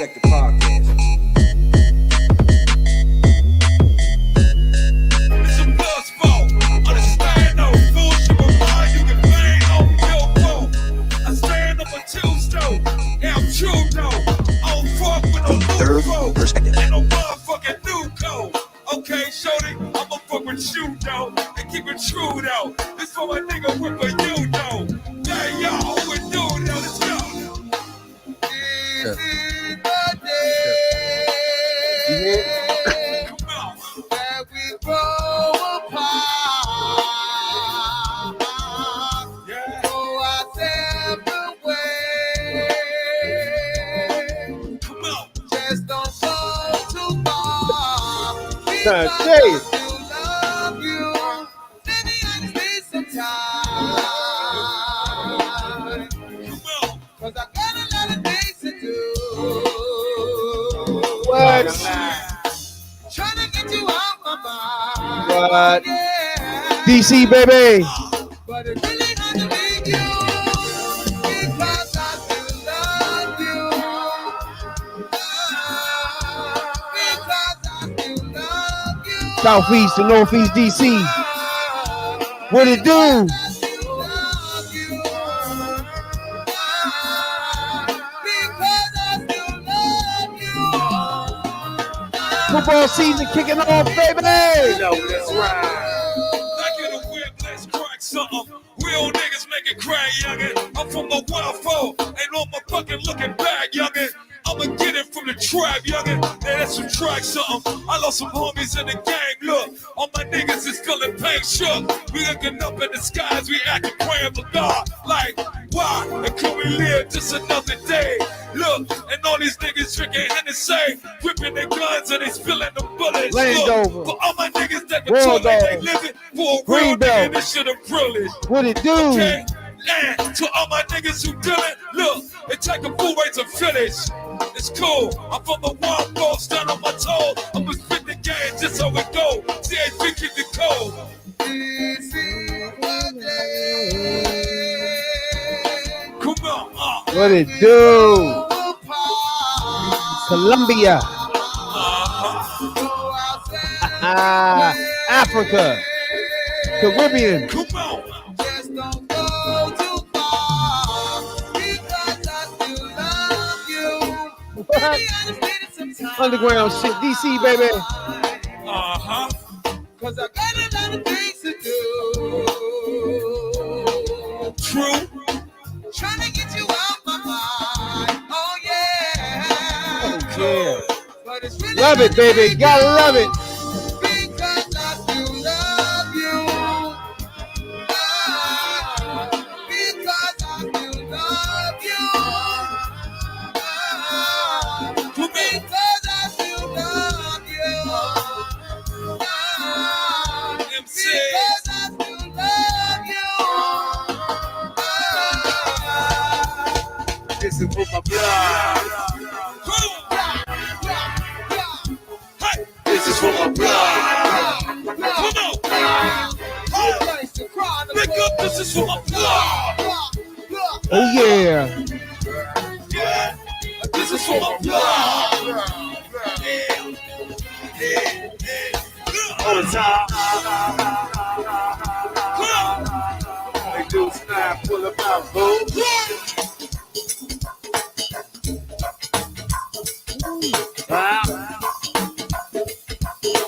Check the podcast. It's a buzz fault. Understand no bullshit, but why you can bang on your phone. I stand up a Tuesday. Yeah, I'm true though. I don't fuck with no Third new perspective. ain't no motherfucking new code. Okay, shorty, I'ma fuck with you though. And keep it true though. This for my nigga work for you though. Hey y'all, who we do though? Let's go. Sure. Come on. That we grow apart, Yeah. go our separate ways. Come on. Just don't go too far. Nah, Because Jay. I still love you. Let me understand sometime. Come on. Cause I got a lot of things to do. What? Trying to get you out my mind. What? Yeah. DC, baby. But it really had to be you. Because I still love you. Because I still love you. Southeast to Northeast DC. What it do? I still love you. Because I still love you. Football season kicking off, baby. That's right. Back in the whip, let's crack something. Real niggas make it crack, youngin'. I'm from the wild foe, ain't no motherfucking looking back, youngin'. I'ma get it from the trap, youngin'. Yeah, let's subtract something. I lost some homies in the gang, look. All my niggas is feeling pain shook. We looking up in the skies, we acting praying for God. Like, why? And could we live just another day? Look, and all these niggas drinking Hennessy, whipping their guns and they spilling the bullets. Land Look, over. for all my niggas that World control like they dog. living for a Green real belt. nigga, this shit a privilege. What it do? Okay? And to all my niggas who do it, look, it take a full way to finish. It's cool. I'm from the wild ball, stand on my toe. I'ma spit the game just so it go. CHP keep the code. This is the day. Come on, What it do? Go apart. Colombia. Go our separate Ah, Africa. Caribbean. come on. Just don't go too far. Because I still love you. What? Maybe I just need it sometime. Underground shit, DC, baby. Cause I got a lot of things to do. True. Trying to get you out my mind. Oh yeah. Yeah. But it's really Love it, baby. Gotta love it. because I still love you. Because I still love you. Because I still love you. MC. Because I still love you. This is for my blood. Hey, This is for my blood. come on. Pick up, this is for my blood. Oh, yeah. Yeah. This is for my blood. Yeah. Yeah. Yeah. All the time. Come on. They do snap, pull them out, boo.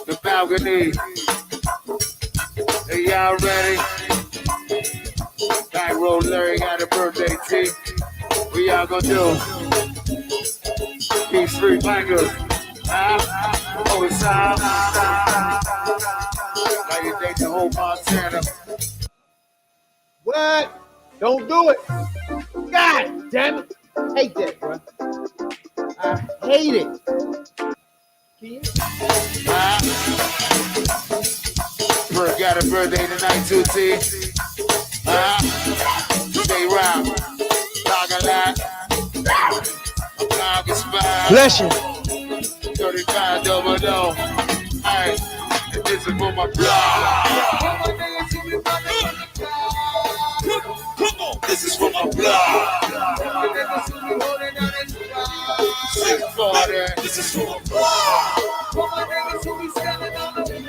The balcony. Are y'all ready? Back row Larry got a birthday tea. What y'all gonna do? Keep street bangers. All the time. Like you think the whole Montana. What? Don't do it. God damn it. Hate that, bro. I hate it. Bro, got a birthday tonight too, T. Stay round. Talk a lot. I'm talking spine. Bless you. 35 double no. Hey, this is for my blood. Come on. This is for my blood. This is for party. This is for my blood. For my niggas who be standing on the ground.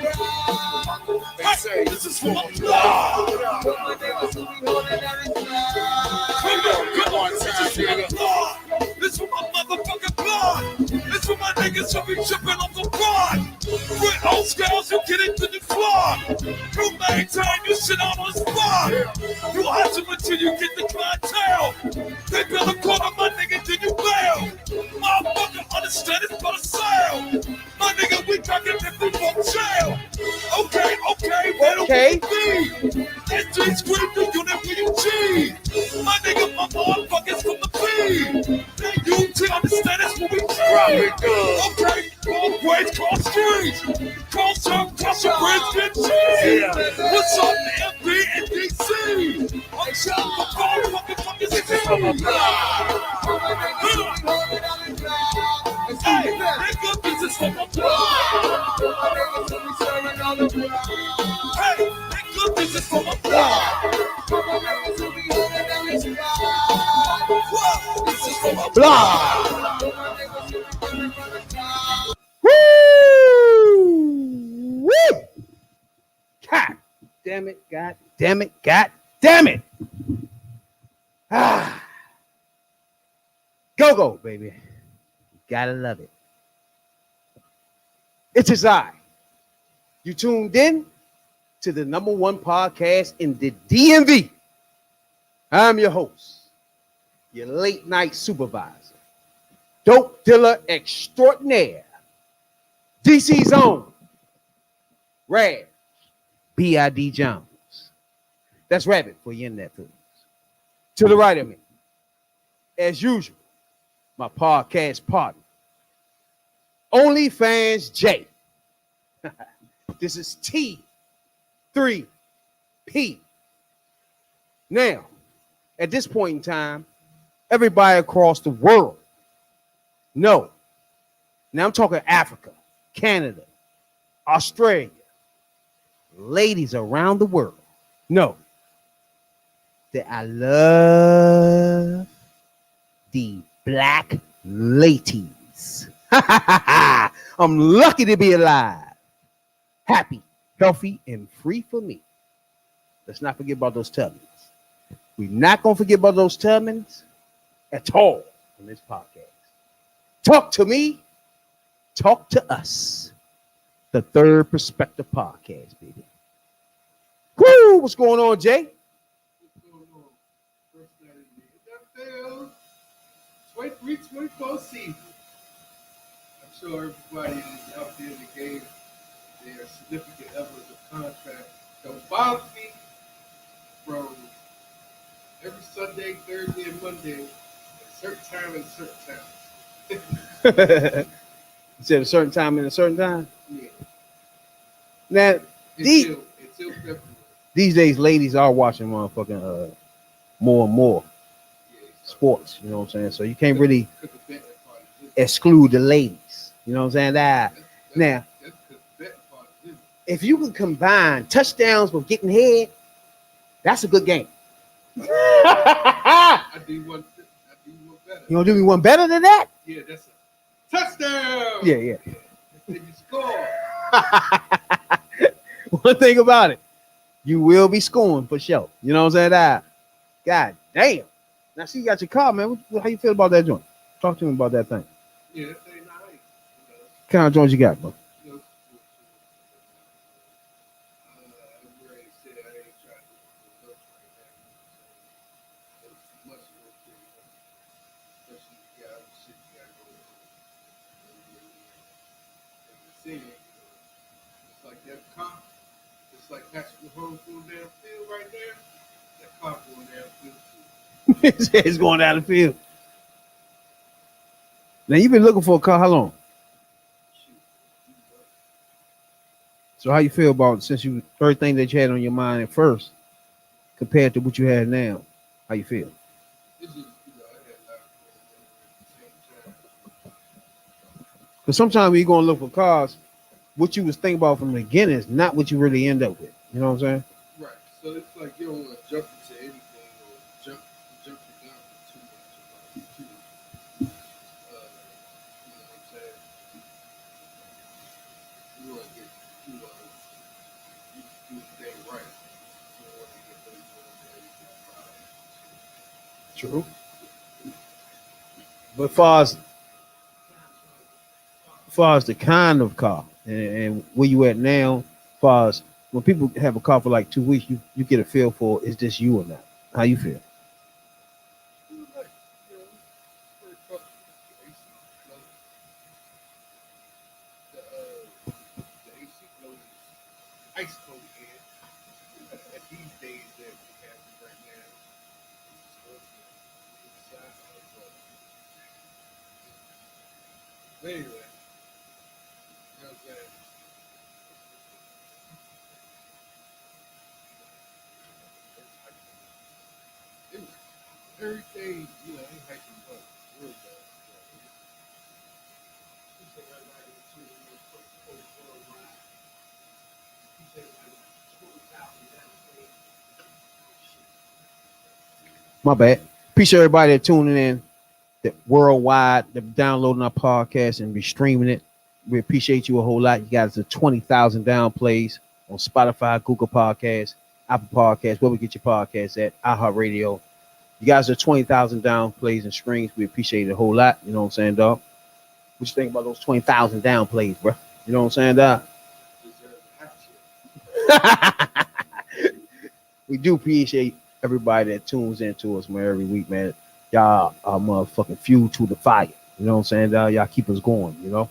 They say This is for my blood. For my niggas who be holding down his ground. Come on, one this time, is for my nigga. blood. This for my motherfucking blood. This for my niggas who be tripping on the blood. With old scales, you get into the floor. You maintain your shit on the spot. You hustle until you get the clientele. They better call on my nigga till you bail. Motherfucker, understand it's for the sale. My nigga, we talking different from jail. Okay, Okay. That street scream the unit for you G. My nigga, my motherfuckers from the feed. That you to understand it's what we Rock do. it good. Okay, cross ways, cross streets. Cross town, cross the bridge, get G. What's up, MB and DC? I'm shouting for motherfucking fucking city. For my niggas who be holding down his ground. Hey, nigga, this is for my blood. For my niggas who be serving on the ground. Hey, nigga, this is for my blood. For my niggas who be holding down his ground. This is for my blood. Blah. For my niggas who be running from the ground. Woo! Woo! God damn it, God damn it, God damn it. Ah. Go, baby. Gotta love it. It is I. You tuned in to the #1 podcast in the DMV. I'm your host, your late night supervisor, dope dealer extraordinaire, DC's own, Rad, B.I.D. Jones. That's Rabbit for your internet fools. To the right of me, as usual, my podcast partner, OnlyFans J. This is T3P. Now, at this point in time, everybody across the world know. Now I'm talking Africa, Canada, Australia, ladies around the world know that I love the black ladies. I'm lucky to be alive, happy, healthy, and free for me. Let's not forget about those tubbins. We're not going to forget about those tubbins at all on this podcast. Talk to me, talk to us. The Third Perspective Podcast, baby. Woo! What's going on, Jay? What's going on? First night in the NFL, 23-24 season. I'm sure everybody is out there in the game, their significant others of contract. Don't bother me from every Sunday, Thursday, and Monday at a certain time and a certain time. You said a certain time and a certain time? Yeah. Now, Until February. these days, ladies are watching motherfucking more and more Yeah, sports, you know what I'm saying? So you can't really Because the betting part is exclude the ladies, you know what I'm saying? Now, That's now, because the betting part is if you can combine touchdowns with getting head, that's a good game. You I do one better. gonna do me one better than that? Yeah, that's a touchdown. Yeah. Then you score. One thing about it, you will be scoring for sure. You know what I'm saying? God damn. Now, see, you got your car, man. How you feel about that joint? Talk to me about that thing. Yeah, that ain't nice. What kind of joints you got, bro? You know, I'm ready to say I ain't trying to do much right now. It's much more to it. Especially you got other shit you got going on. And the scene, it's like that cop, it's like Patrick Mahomes going downfield right there. That cop going downfield too. It's going down the field. Now, you've been looking for a car how long? Shoot. So how you feel about since you everything that you had on your mind at first compared to what you have now? How you feel? It's just, I had a lot going on at the same time. Because sometimes when you're going to look for cars, what you was thinking about from the beginning is not what you really end up with. You know what I'm saying? Right. So it's like you don't want to jump into anything or jump the gun for too much. About it, too. You know, True. But far as the kind of car and where you at now, far as when people have a car for like 2 weeks, you get a feel for is this you or not? How you feel? Like, very comfortable. AC blows. The AC blows ice cold air. At these days that we have right now, it's inside out of but anyway, you know what I'm saying? It was everything, ain't hiking but real bad. My bad. Appreciate everybody that tuning in, that worldwide, that downloading our podcast and be streaming it. We appreciate you a whole lot. You guys are 20,000 down plays on Spotify, Google Podcasts, Apple Podcasts, where we get your podcasts at, iHeartRadio. You guys are 20,000 down plays and streams. We appreciate it a whole lot. You know what I'm saying, dog? What you think about those 20,000 down plays, bro? You know what I'm saying, dog? We do appreciate everybody that tunes into us, man, every week, man. Y'all are motherfucking fuel to the fire. You know what I'm saying, dog? Y'all keep us going, you know?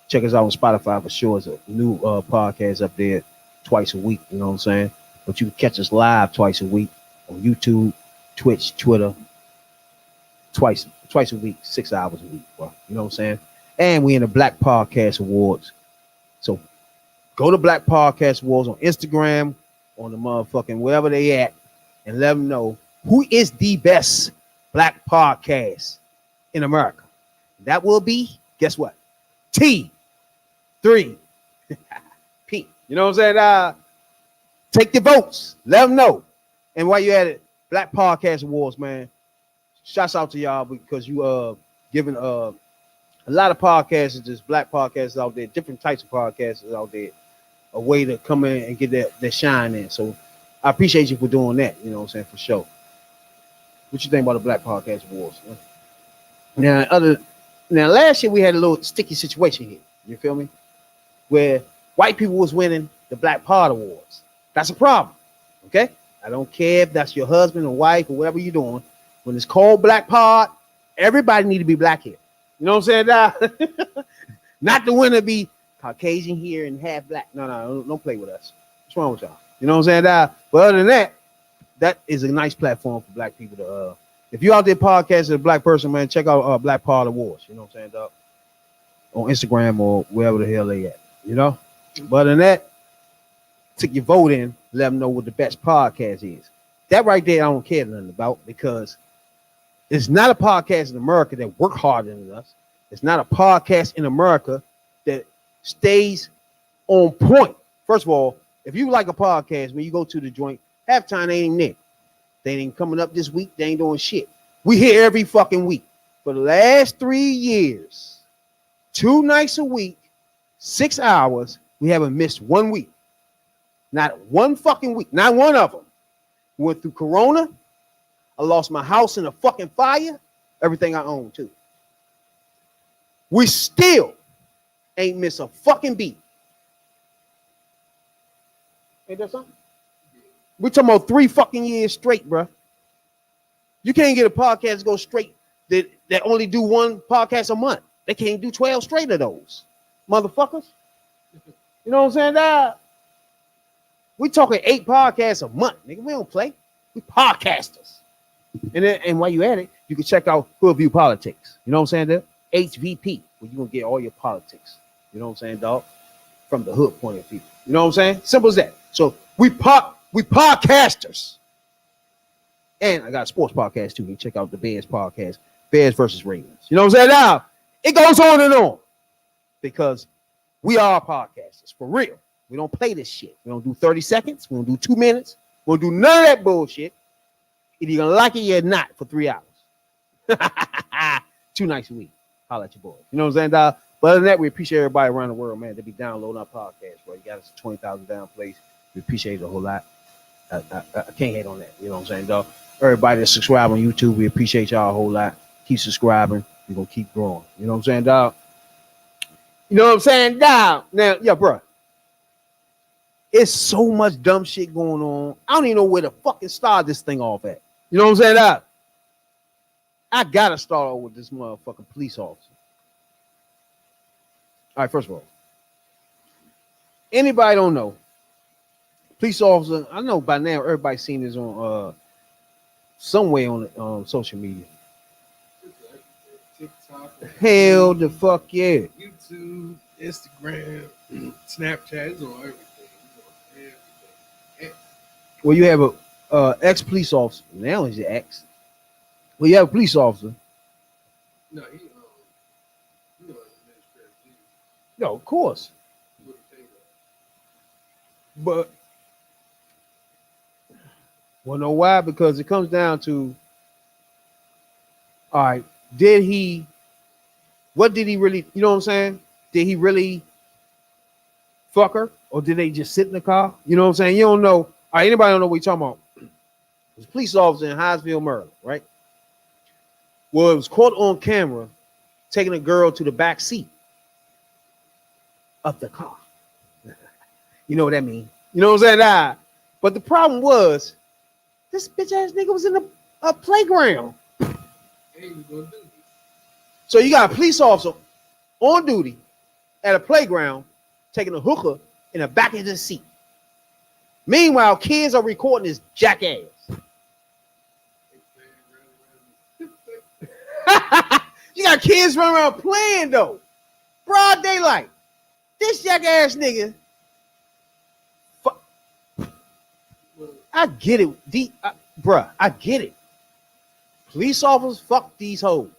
Check us out on Spotify for sure. It's a new podcast up there twice a week, you know what I'm saying? But you can catch us live twice a week on YouTube, Twitch, Twitter, twice a week, 6 hours a week, bro. You know what I'm saying? And we in the Black Podcast Awards. So go to Black Podcast Awards on Instagram, on the motherfucking wherever they at, and let them know who is the best Black podcast in America. That will be, guess what? T3 P. You know what I'm saying? Take the votes. Let them know. And while you at it, Black Podcast Awards, man. Shouts out to y'all because you giving a lot of podcasts, just black podcasts out there, different types of podcasts out there, a way to come in and get their shine in. So I appreciate you for doing that. You know what I'm saying? For sure. What you think about the Black Podcast Awards? Now last year we had a little sticky situation here. You feel me? Where white people was winning the Black Pod Awards. That's a problem. Okay? I don't care if that's your husband or wife or whatever you're doing. When it's called Black Pod, everybody need to be black here. You know what I'm saying? Not the winner be Caucasian here and half black. No, don't play with us. What's wrong with y'all? You know what I'm saying? But other than that, that is a nice platform for black people to if you out there podcasting as a black person, man, check out Black Pod Awards. You know what I'm saying, dog? On Instagram or wherever the hell they at. You know? But other than that, take your vote in, let them know what the best podcast is. That right there, I don't care nothing about because it's not a podcast in America that work harder than us. It's not a podcast in America that stays on point. First of all, if you like a podcast, when you go to the joint, half time they ain't there. They ain't coming up this week. They ain't doing shit. We here every fucking week. For the last 3 years, 2 nights a week, 6 hours, we haven't missed 1 week. Not one fucking week. Not one of them. We went through Corona. I lost my house in a fucking fire. Everything I own, too. We still ain't miss a fucking beat. Ain't that something? We talking about 3 fucking years straight, bro. You can't get a podcast to go straight that only do 1 podcast a month. They can't do 12 straight of those. Motherfuckers. You know what I'm saying, dog? We talking 8 podcasts a month, nigga. We don't play. We podcasters. And while you at it, you can check out Hood View Politics. You know what I'm saying, there? HVP, where you gonna get all your politics. You know what I'm saying, dog? From the hood point of view. You know what I'm saying? Simple as that. So we podcasters. And I got a sports podcast too. You can check out the Bears podcast, Bears versus Ravens. You know what I'm saying? Now it goes on and on because we are podcasters for real. We don't play this shit. We don't do 30 seconds. We don't do 2 minutes. We don't do none of that bullshit. Either you're gonna like it or not for 3 hours. 2 nights a week. Holla at your boy. You know what I'm saying, dog? But other than that, we appreciate everybody around the world, man. They be downloading our podcast, bro. You got us 20,000 down plays. We appreciate it a whole lot. I can't hate on that. You know what I'm saying, dog? Everybody that subscribe on YouTube, we appreciate y'all a whole lot. Keep subscribing. We're gonna keep growing. You know what I'm saying, dog? You know what I'm saying, dog? Now, yeah, bro. It's so much dumb shit going on. I don't even know where to fucking start this thing off at. You know what I'm saying, dog? I gotta start off with this motherfucking police officer. All right, first of all, anybody don't know, police officer, I know by now everybody's seen this on some way on social media. TikTok, Hell the fuck yeah. YouTube, Instagram, Snapchat, it's on everything. It's on everything. Well, you have a ex police officer. Now he's your ex. Well, you have a police officer. No, he administrative duty. No, of course. With a pay raise. But well, know why? Because it comes down to, all right, what did he really, you know what I'm saying? Did he really fuck her? Or did they just sit in the car? You know what I'm saying? You don't know. All right, anybody don't know what you're talking about? There's a police officer in Hinesville, Maryland, right? Well, it was caught on camera taking a girl to the back seat of the car. You know what that means? You know what I'm saying? Nah. But the problem was, this bitch ass nigga was in a playground. And he was gonna do this. So you got a police officer on duty at a playground taking a hooker in the back of the seat. Meanwhile, kids are recording this jackass. You got kids running around playing though. Broad daylight. This jackass nigga. I get it. Bruh, I get it. Police officers fuck these hoes.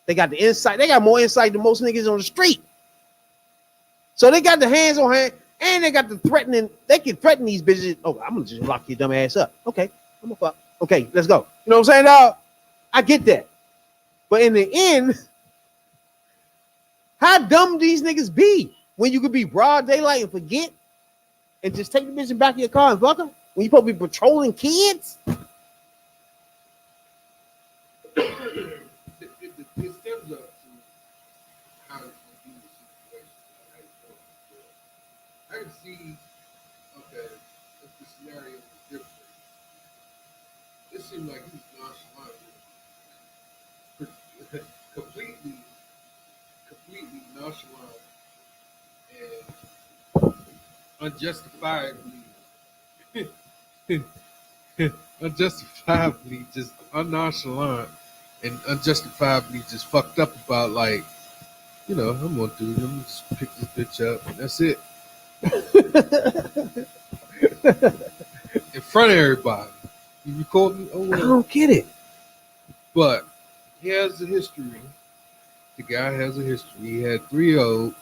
They got the insight. They got more insight than most niggas on the street. So they got the hands on hand and they got the threatening. They can threaten these bitches. Oh, I'm gonna just lock your dumb ass up. Okay, I'm gonna fuck. Okay, let's go. You know what I'm saying, dog? I get that. But in the end, how dumb these niggas be when you could be broad daylight and forget and just take the bitch in the back of your car and fuck her when you supposed to be patrolling kids? It stems up to how to do the situation. I can see, okay, if the scenario was different, it seemed like he was nonchalant, completely nonchalant, and unjustifiably just unnonchalant and unjustifiably just fucked up about, like, you know, I'm gonna do it. I'm gonna just pick this bitch up and that's it. In front of everybody. You recording? Oh, I well. don't get it. But he has a history. The guy has a history. He had 3-0.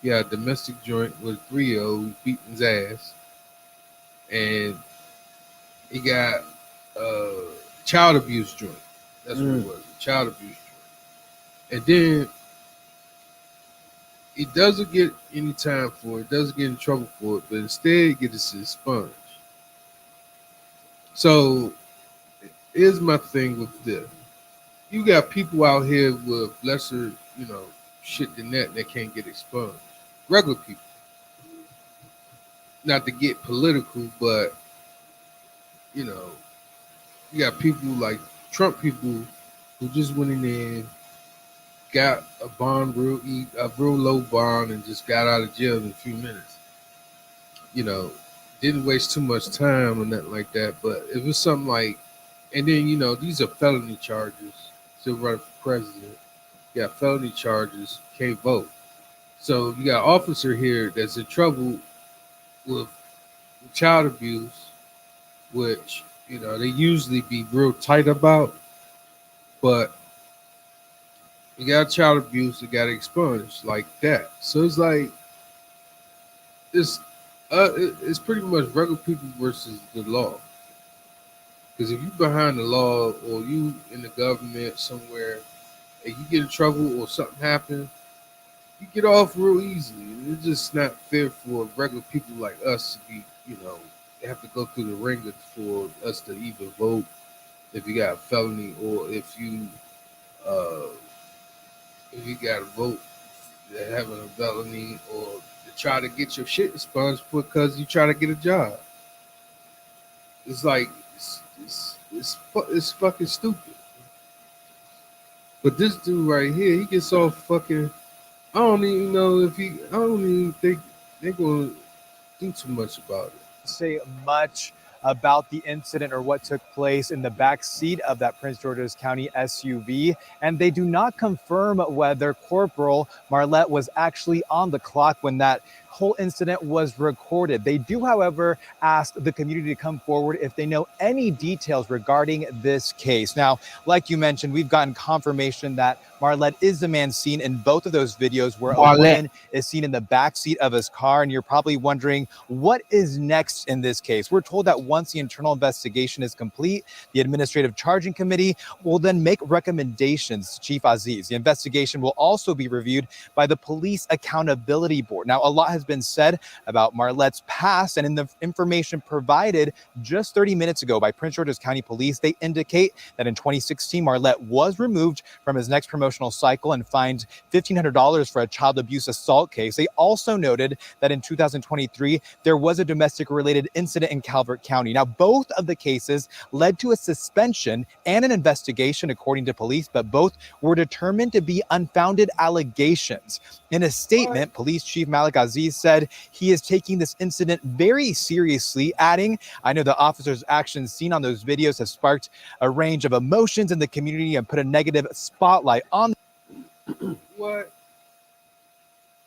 He had a domestic joint with 3-0. He beat his ass. And he got a child abuse joint. That's what it was. A child abuse joint. And then he doesn't get any time for it, doesn't get in trouble for it, but instead gets expunged. So here's my thing with this. You got people out here with lesser, you know, shit than that can't get expunged. Regular people. Not to get political, but, you know, you got people like Trump people who just went in there, got a bond a real low bond, and just got out of jail in a few minutes. You know, didn't waste too much time or nothing like that. But it was something like, and then, you know, these are felony charges. Still running for president. You got felony charges, can't vote. So you got an officer here that's in trouble with child abuse, which, you know, they usually be real tight about, but you got child abuse that got expunged like that. So it's like it's pretty much regular people versus the law. Because if you behind the law or you in the government somewhere and you get in trouble or something happens, you get off real easily. And it's just not fair for regular people like us to be, you know, have to go through the ringer for us to even vote if you got a felony or uh, if you got a vote that having a felony or to try to get your shit expunged because you try to get a job. It's like it's fucking stupid. But this dude right here, he gets all fucking. I don't even know if he. I don't even think they're gonna do too much about it. Say much about the incident or what took place in the back seat of that Prince George's County SUV, and they do not confirm whether Corporal Marlette was actually on the clock when that whole incident was recorded. They do, however, ask the community to come forward if they know any details regarding this case. Now, like you mentioned, we've gotten confirmation that Marlette is the man seen in both of those videos where a woman is seen in the back seat of his car, and you're probably wondering what is next in this case. We're told that once the internal investigation is complete, the Administrative Charging Committee will then make recommendations to Chief Aziz. The investigation will also be reviewed by the Police Accountability Board. Now, a lot has been said about Marlette's past, and in the information provided just 30 minutes ago by Prince George's County Police, they indicate that in 2016, Marlette was removed from his next promotional cycle and fined $1,500 for a child abuse assault case. They also noted that in 2023, there was a domestic-related incident in Calvert County. Now, both of the cases led to a suspension and an investigation, according to police, but both were determined to be unfounded allegations. In a statement, Police Chief Malik Aziz said he is taking this incident very seriously, adding, "I know the officers' actions seen on those videos have sparked a range of emotions in the community and put a negative spotlight on." What?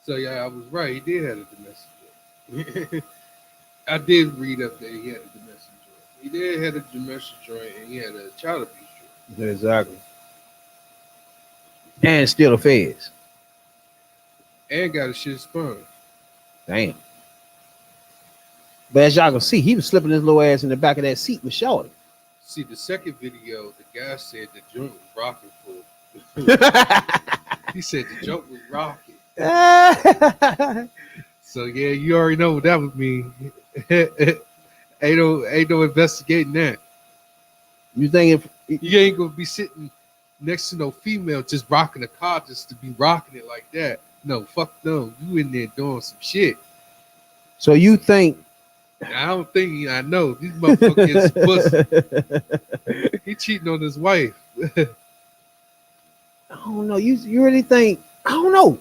So yeah, I was right. He did have a domestic joint. I did read up that he had a domestic joint. He did have a domestic joint, and he had a child abuse joint. Exactly. And still the feds. And got his shit spun. Damn. But as y'all can see, he was slipping his little ass in the back of that seat with Shorty. See, the second video, the guy said the joint was rocking for. He said the joint was rocking. So yeah, you already know what that would mean. ain't no investigating that. You think if You ain't gonna be sitting next to no female just rocking a car just to be rocking it like that. No, fuck no. You in there doing some shit. so? You think I don't think I know. These motherfuckers pussy. He cheating on his wife. I don't know. You really think? I don't know.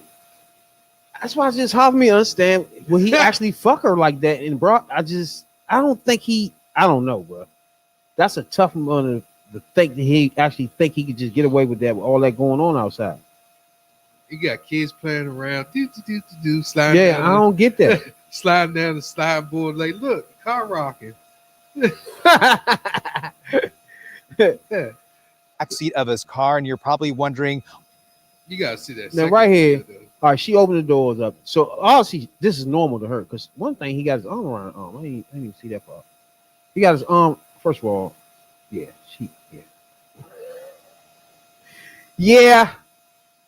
That's why it's just hard for me to understand. Will he actually fuck her like that? And bro, I don't think he. I don't know, bro. That's a tough one to think that he actually think he could just get away with that with all that going on outside. He got kids playing around, sliding. Yeah, I don't get that. Sliding down the slide board, like, look, car rocking. Backseat of his car, and you're probably wondering, You gotta see that. Now, second right here, video, though. all right, she opened the doors up. So obviously, this is normal to her because one thing, he got his arm around her arm. I didn't even see that part. He got his arm. First of all, yeah.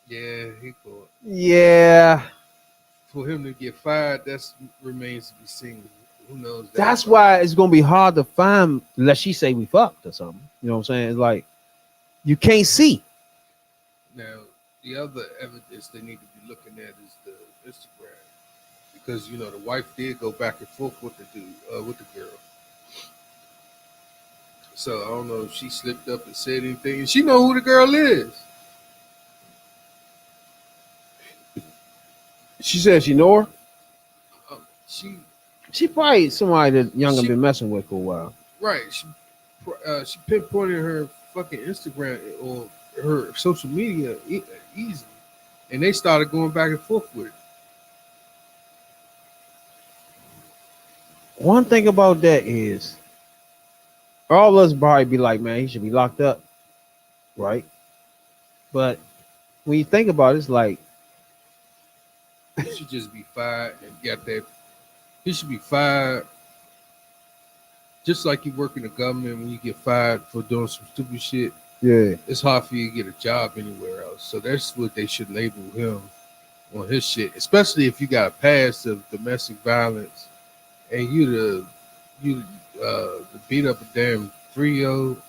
Yeah, he thought. Yeah. For him to get fired, that remains to be seen. Who knows? That's why it's gonna be hard to find unless she say we fucked or something. You know what I'm saying? It's like you can't see. Now, the other evidence they need to be looking at is the Instagram, because the wife did go back and forth with the dude, with the girl. So I don't know if she slipped up and said anything. And she know who the girl is. She said she know her. She probably somebody that Younger been messing with for a while. Right. She pinpointed her fucking Instagram or her social media easy, and they started going back and forth with it. One thing about that is all of us probably be like, man, he should be locked up, right? But when you think about it, it's like he should just be fired and get that. He should be fired, just like you work in the government. When you get fired for doing some stupid shit, yeah, it's hard for you to get a job anywhere else. So that's what they should label him on his shit, especially if you got a past of domestic violence and you you to beat up a damn 3-year-old,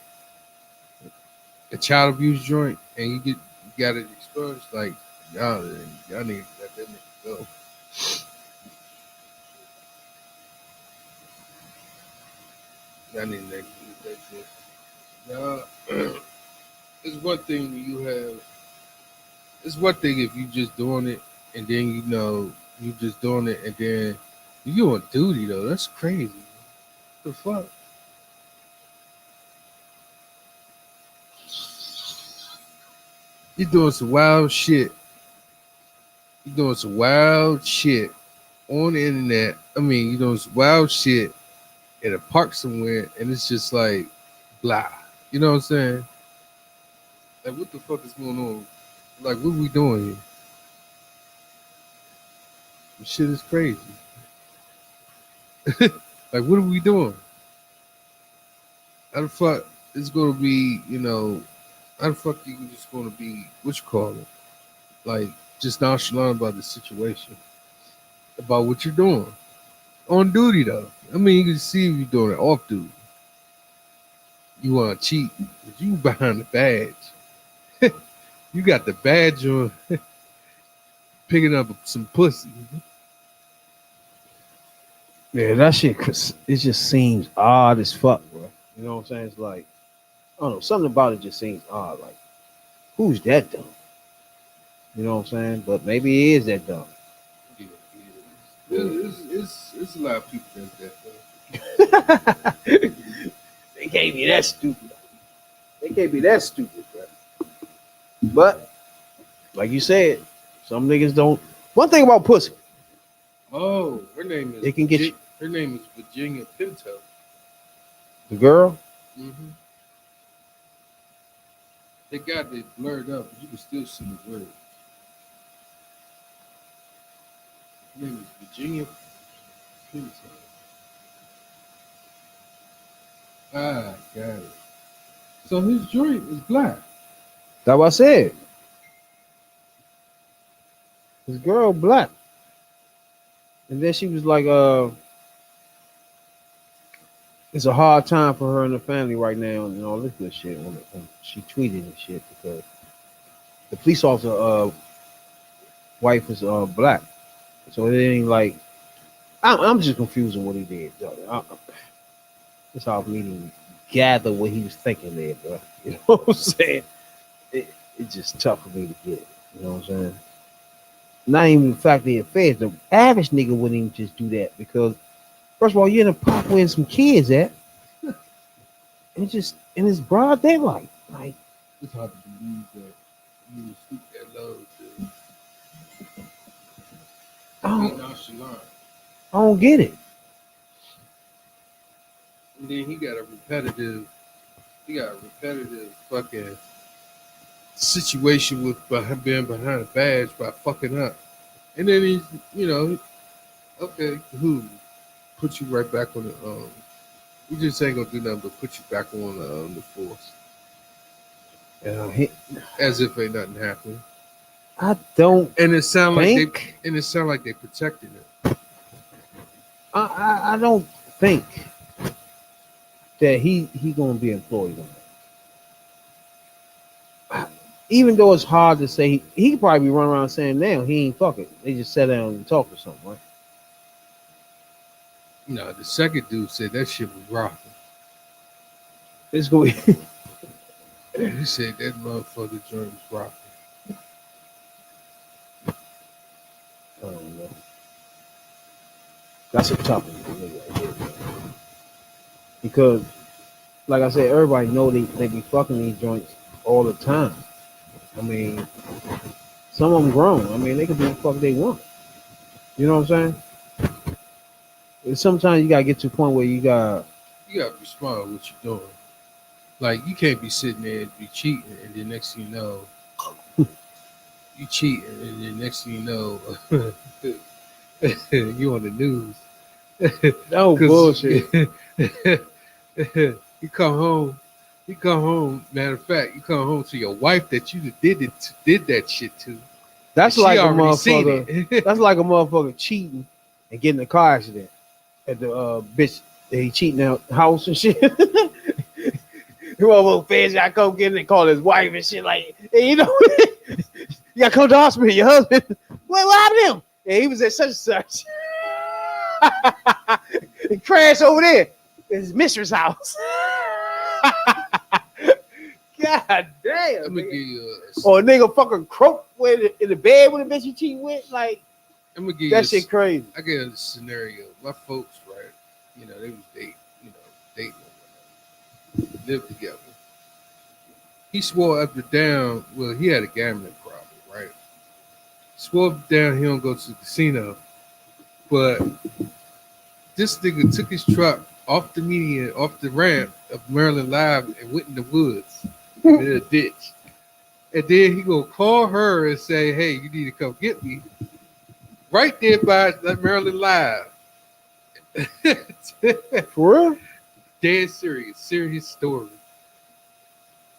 a child abuse joint, and you got it exposed. Like y'all niggas let that nigga go. Y'all need to keep that shit. Nah, it's one thing when you have. It's one thing if you just doing it and then you just doing it and then you on duty though. That's crazy. The fuck? You doing some wild shit. You doing some wild shit on the internet. I mean, you doing some wild shit at a park somewhere, and it's just like blah. You know what I'm saying? Like, what the fuck is going on? Like, what we doing here? This shit is crazy. Like, what are we doing? How the fuck is gonna be? How the fuck you just gonna be? What you call it? Like, just nonchalant about the situation, about what you're doing on duty though. I mean, you can see if you're doing it off duty. You want to cheat, but you behind the badge. You got the badge on, picking up some pussy. Yeah, that shit, it just seems odd as fuck, bro. You know what I'm saying? It's like, I don't know, something about it just seems odd. Like, who's that dumb? You know what I'm saying? But maybe it is that dumb. Yeah, it's a lot of people that's that dumb. They can't be that stupid. They can't be that stupid, bro. But, like you said, some niggas don't. One thing about pussy, Oh, her name is. It can get you- Her name is Virginia Pinto. the girl, Mm-hmm. They got it blurred up, but you can still see the words. Her name is Virginia Pinto. Ah, got it. So his joint is black. that's what I said. This girl black. And then she was like, it's a hard time for her and the family right now and all this good shit. She tweeted and shit because the police officer wife is black. So it ain't like I'm just confused on what he did. It's hard for me to gather what he was thinking there, bro. You know what I'm saying? It's just tough for me to get it. You know what I'm saying? Not even the fact that it fails. The average nigga wouldn't even just do that because, first of all, you're in a park where some kids at, and it's broad daylight. Like, It's hard to believe that you would stoop that low to I be don't, nonchalant. I don't get it. And then he got a repetitive fucking situation with being behind a badge by fucking up. And then he's, okay, who put you right back on the we just ain't gonna do nothing but put you back on the force as if ain't nothing happened. I don't And it sound think. like they protecting it. I don't think that he gonna be employed on that. Even though it's hard to say, he could probably be running around saying now he ain't fucking. They just sat down and talked or something, right? No, the second dude said that shit was rocking. It's going. He said that motherfucker joint was rocking. I don't know. That's a tough one because, like I said, everybody know they be fucking these joints all the time. I mean, some of them grown. I mean, they can do what the fuck they want. You know what I'm saying? And sometimes you gotta get to a point where you gotta be smart with what you're doing. Like, you can't be sitting there and be cheating, and then next thing you know, you cheating, and then next thing you know, you on the news. no bullshit. You come home. Matter of fact, you come home to your wife that you did that shit to. That's She like a already seen motherfucker. it. That's like a motherfucker cheating and getting in a car accident, and the bitch He cheating out the house and shit. You motherfucker feds got to come get him and call his wife and shit like, hey, you know, you got to come to the hospital, your husband. What happened to him? Yeah, he was at such and such. He crashed over there at his mistress' house. God damn. I'm gonna give you Or a nigga fucking croak in the bed with a bitch you cheating with. Like, I'm gonna give that you shit crazy. I get a scenario. My folks, right? You know, they was dating, dating or whatever. Lived together. He swore up and down, well, he had a gambling problem, right? Swore up and down he don't go to the casino. But this nigga took his truck off the median, off the ramp of Maryland Live and went in the woods in a ditch. And then he gonna call her and say, hey, you need to come get me. Right there by that Maryland Live. For real? Dead serious story.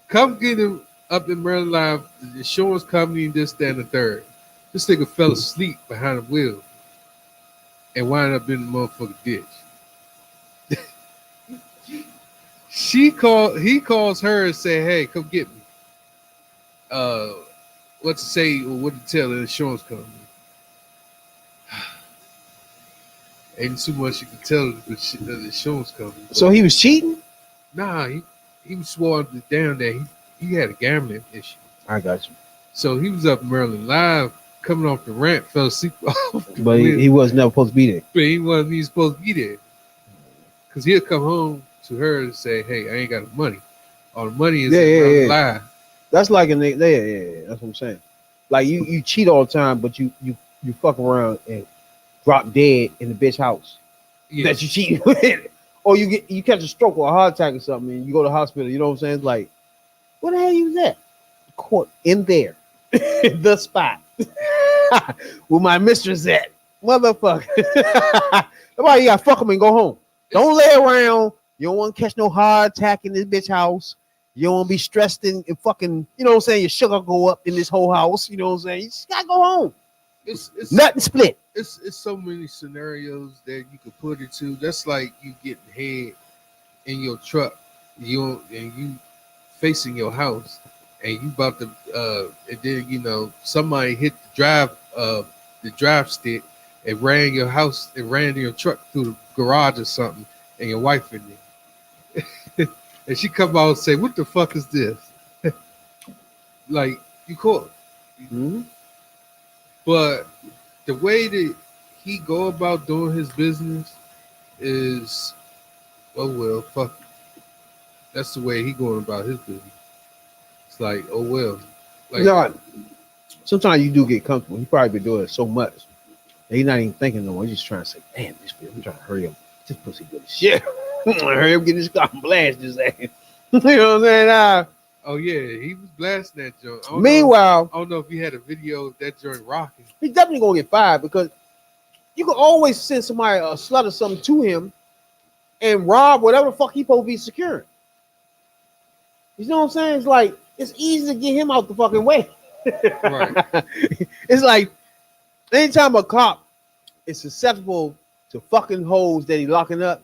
Come get him up in Maryland Live, the insurance company, this, that, and the third. This nigga fell asleep behind the wheel and wound up in the motherfucking ditch. He calls her and say, hey, come get me. What to say or what to tell the insurance company. Ain't too much you can tell the insurance company. So he was cheating? Nah, he was swore down that he had a gambling issue. I got you. So he was up in Maryland Live, coming off the ramp, fell asleep off the But wheel. he was never supposed to be there. But he wasn't even supposed to be there. Because he'll come home to her and say, hey, I ain't got the money. All the money is in Maryland Live. That's like a nigga. Yeah. That's what I'm saying. Like you cheat all the time, but you fuck around and drop dead in the bitch house that you cheating with. Or you catch a stroke or a heart attack or something and you go to the hospital. You know what I'm saying? It's like, what the hell you was at? Caught in there. The spot. Where my mistress at. Motherfucker. That's why you gotta fuck them and go home. Don't lay around. You don't want to catch no heart attack in this bitch house. You don't want to be stressed and fucking, you know what I'm saying? Your sugar go up in this whole house. You know what I'm saying? You just gotta go home. It's Nothing split. It's so many scenarios that you could put it to. That's like you getting head in your truck, you facing your house, and you about to and then somebody hit the drive stick and ran your house and ran your truck through the garage or something, and your wife in there. And she come out and say, what the fuck is this? Like, you caught. Mm-hmm. But the way that he go about doing his business is, oh well, fuck it. That's the way he going about his business. It's like, oh well. Like, no, sometimes you do get comfortable. He probably been doing it so much that he's not even thinking no more. He's just trying to say, damn, this bitch, I'm trying to hurry up. This pussy good as shit. Hurry up, get this car and blast his ass. You know what I'm saying? oh yeah, he was blasting that joint. Meanwhile, I don't know if he had a video of that joint rocking. he's definitely gonna get fired because you can always send somebody a slut or something to him and rob whatever the fuck he supposed to be securing. You know what I'm saying? It's like it's easy to get him out the fucking way. Right. It's like anytime a cop is susceptible to fucking hoes that he locking up,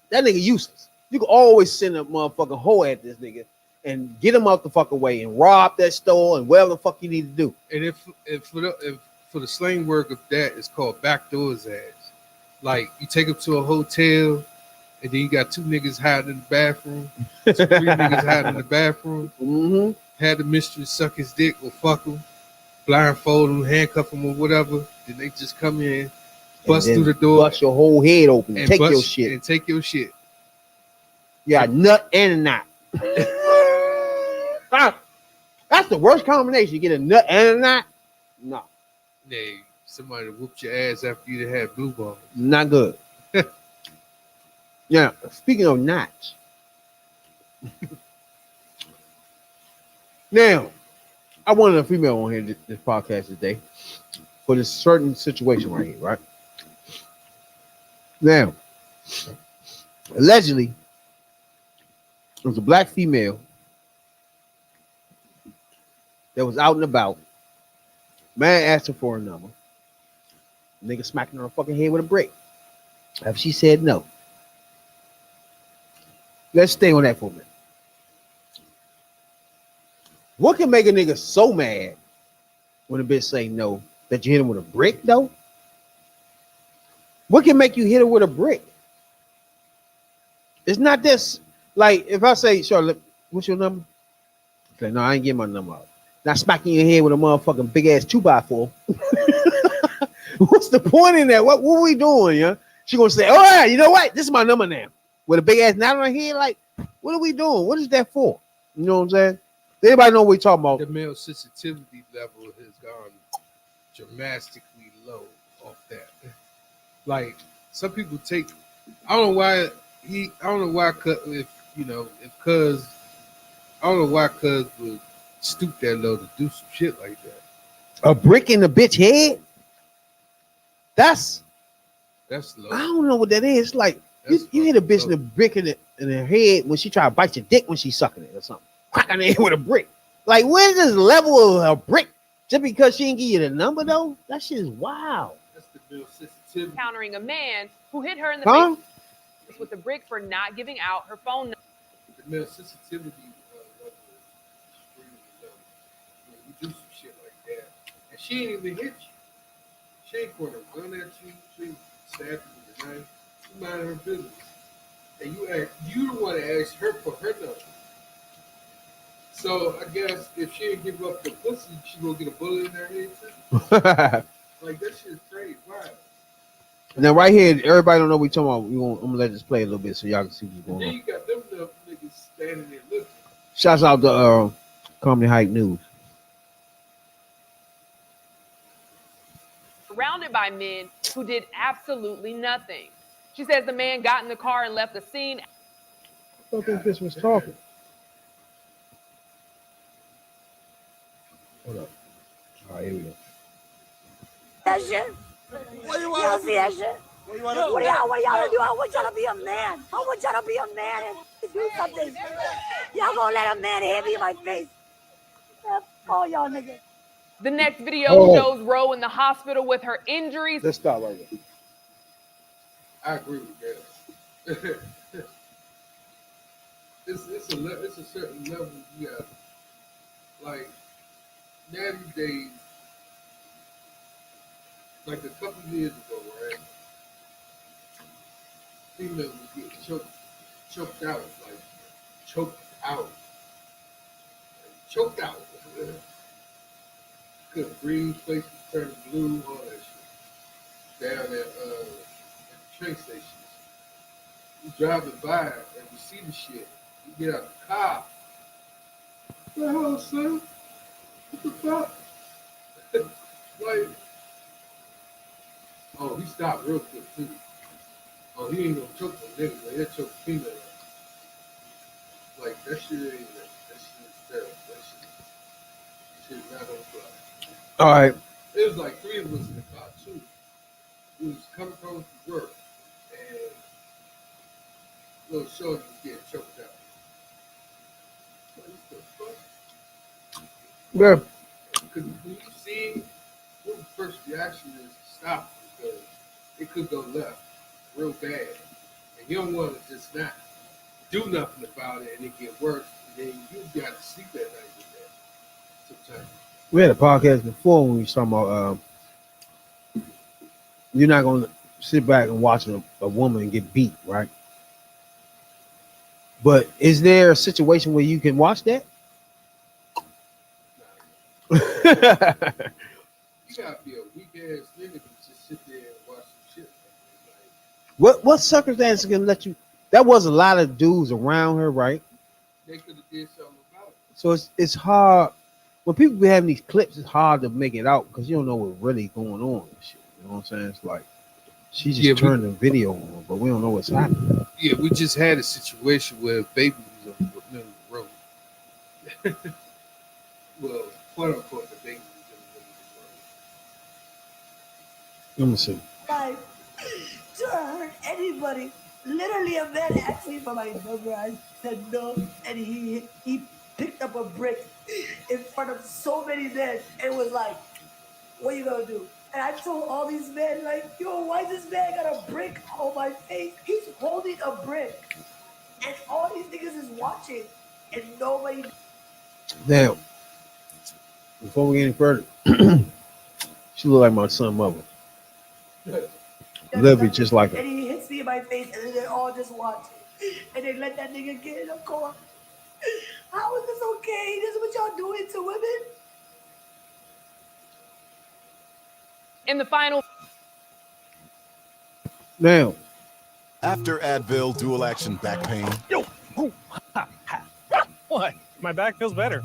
that nigga useless. You can always send a motherfucking hoe at this nigga and get him out the fucking way and rob that store and whatever the fuck you need to do. And if for the slang word of that, it's called backdoor his ass. Like you take him to a hotel, and then you got two niggas hiding in the bathroom, three niggas hiding in the bathroom. Mm-hmm. Had the mistress suck his dick or fuck him, blindfold him, handcuff him or whatever. Then they just come in, bust through the door, bust your whole head open, and take your shit. And take your shit. Yeah, nut and a knot. That's the worst combination. You get a nut and a knot. No, Hey, somebody whooped your ass after you had blue balls. not good. Yeah, speaking of knots. Now, I wanted a female on here this podcast today for this certain situation right here, right? Now, allegedly, there was a black female that was out and about. Man asked her for a number. Nigga smacking her fucking head with a brick. After she said no. Let's stay on that for a minute. What can make a nigga so mad when a bitch say no that you hit him with a brick though? What can make you hit her with a brick? It's not this. Like if I say, Charlotte, what's your number? Say, no, I ain't getting my number out. Not smacking your head with a motherfucking big ass 2x4. What's the point in that? What are we doing, yeah? She gonna say, oh yeah, you know what? This is my number now. With a big ass knot on her head, like, what are we doing? What is that for? You know what I'm saying? Anybody know what we talking about? The male sensitivity level has gone dramatically low off that. Like some people take, I don't know why cuz would stoop that low to do some shit like that. A brick in the bitch head? That's low. I don't know what that is. Like you hit a bitch in the brick in the head when she try to bite your dick when she's sucking it or something. Crack on the head with a brick. Like where's this level of a brick? Just because she didn't give you the number though? That shit is wild. That's the male sensitivity. Encountering a man who hit her in the face with a brick for not giving out her phone number. The male sensitivity level is extremely low. You do some shit like that, and she ain't even hit you. She ain't going to run at you. She ain't stab you with a knife. She mind her business, and you don't want to ask her for her number. So I guess if she didn't give up the pussy, she gonna get a bullet in her head too. Like that shit's crazy. Why? Now right here, everybody don't know what we talking about. I'm gonna let this play a little bit so y'all can see what's going Then on. you got them little niggas standing there looking. Shouts out to Comedy Hype News. Surrounded by men who did absolutely nothing. She says the man got in the car and left the scene. I thought this bitch was talking. Hold up. All right, here we go. That shit? What you want to see that shit? What y'all gonna do? I want y'all to be a man. I want y'all to be a man and do something. Y'all gonna let a man hit me in my face? All y'all niggas. The next video shows Roe in the hospital with her injuries. Let's stop right there. I agree with that. It's a certain level you got. Like nowadays, like a couple years ago, right? Females would get choked out, like choked out. Couldn't breathe, places turned blue, all that shit. Down at the train stations. You driving by and you see the shit. You get out the car. What the hell, son? What the fuck? Like, oh, he stopped real quick too. Oh, he ain't gonna choke no nigga, but he'll choke female. Like that shit ain't that shit is terrible. That shit is not on fly. All right. It was like three of us in the car too. We was coming home from work and little shorty was getting choked out. What the fuck? Yeah. Because when you see what the first reaction is to stop because it could go left real bad. And you don't want to just not do nothing about it and it get worse. And then you got to sleep at night with that sometimes. We had a podcast before when we was talking about you're not gonna sit back and watch a woman get beat, right? But is there a situation where you can watch that? You gotta be a weak ass nigga to just sit there and watch some shit. Like, what circumstances can let you? That was a lot of dudes around her, right? they could have did something about it. So it's hard when people be having these clips. It's hard to make it out because you don't know what's really going on and shit. You know what I'm saying? It's like she just turned the video on, but we don't know what's happening. Yeah, we just had a situation where baby was on the middle of the road. Well, quote unquote, the baby was in the middle of the road. Let me see. Like, to hurt anybody. Literally, a man asked me for my number. I said no, and he picked up a brick in front of so many men. It was like, what you gonna do? And I told all these men, like, yo, why this man got a brick on my face? He's holding a brick. And all these niggas is watching, and nobody Now, before we get any further, she look like my son mother. does Literally nothing. just like her. And he hits me in my face, and then they're all just watching. And they let that nigga get in a car. How is this okay? This is what y'all doing to women? In the final Now, After Advil dual action back pain, What? My back feels better.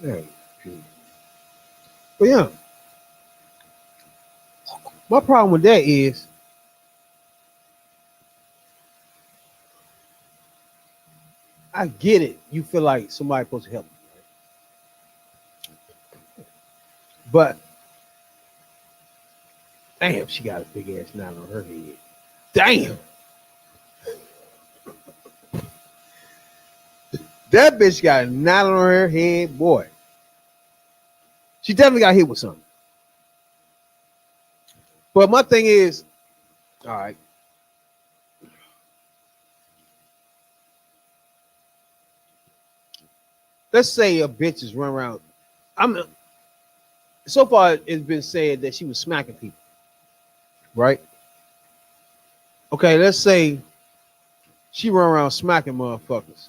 yeah. But yeah, my problem with that is I get it. You feel like somebody's supposed to help you, right? But damn, she got a big ass knot on her head. Damn. That bitch got a knot on her head, boy. She definitely got hit with something. But my thing is, all right. Let's say a bitch is running around. So far it's been said that she was smacking people, right? Okay, let's say she run around smacking motherfuckers.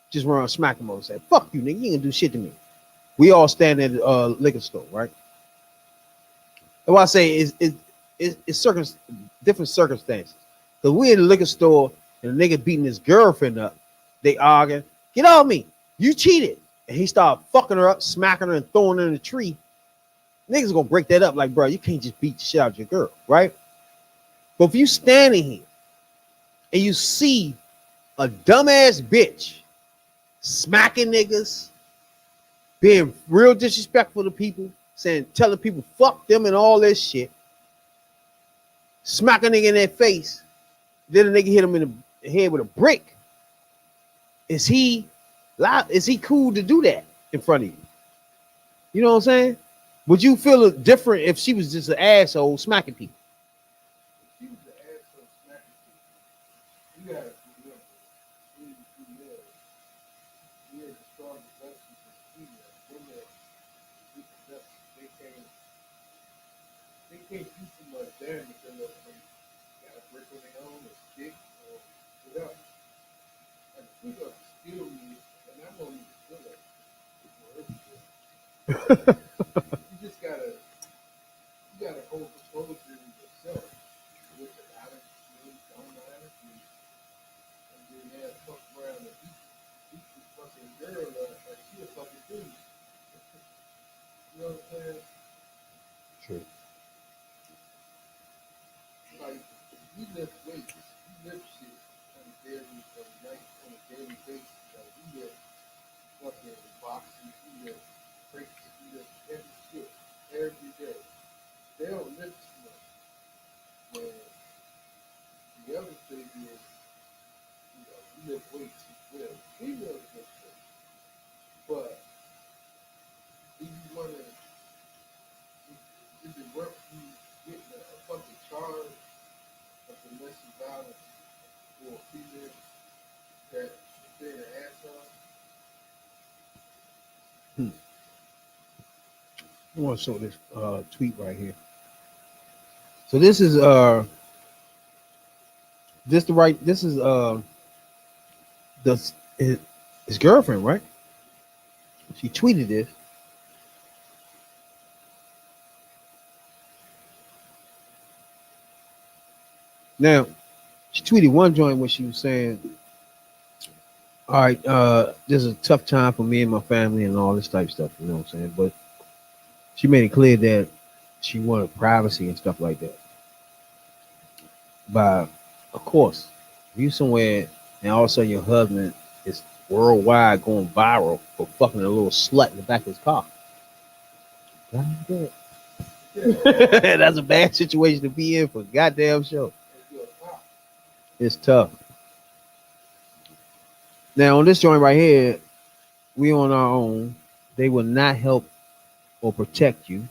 Just run around smacking motherfuckers. Say, fuck you, nigga. You ain't gonna do shit to me. We all stand at a liquor store, right? And what I say is different circumstances. Because we in the liquor store and a nigga beating his girlfriend up. They arguing. Get off me. You cheated. And he started fucking her up, smacking her and throwing her in the tree. Niggas gonna break that up like, bro, you can't just beat the shit out of your girl, right? But if you standing here and you see a dumbass bitch smacking niggas, being real disrespectful to people, saying, telling people fuck them and all this shit, smack a nigga in their face, then a nigga hit him in the head with a brick. Is he cool to do that in front of you? You know what I'm saying? Would you feel different if she was just an asshole smacking people? She was the asshole smacking people. You gotta remember, we females, we are the strongest vessels as females. Women, we possess, they can't do too much damage unless they got a brick on their own, or stick, or whatever. And if we got to steal me, and I won't even feel that. You just gotta hold composure in yourself. With the attitude, don't attitude, and then have fuck around and beat this fucking girl like she a fucking dude. You know what I'm saying? True. Like we lift weights, we lift shit on a daily basis. Like we lift fucking boxes, we lift crates, we lift heavy shit every day. They don't lift as much. And the other thing is, we lift weights as well. Females lift weights. But do you wanna is it worth you getting a fucking charge of domestic violence for a female that been an asshole? I want to show this tweet right here. So this is his girlfriend, right? She tweeted this. Now, she tweeted one joint where she was saying, all right, this is a tough time for me and my family and all this type of stuff, you know what I'm saying? But she made it clear that she wanted privacy and stuff like that. But of course, if you somewhere and all of a sudden your husband is worldwide going viral for fucking a little slut in the back of his car. That's a bad situation to be in for goddamn sure. It's tough. Now on this joint right here, we on our own. They will not help or protect you.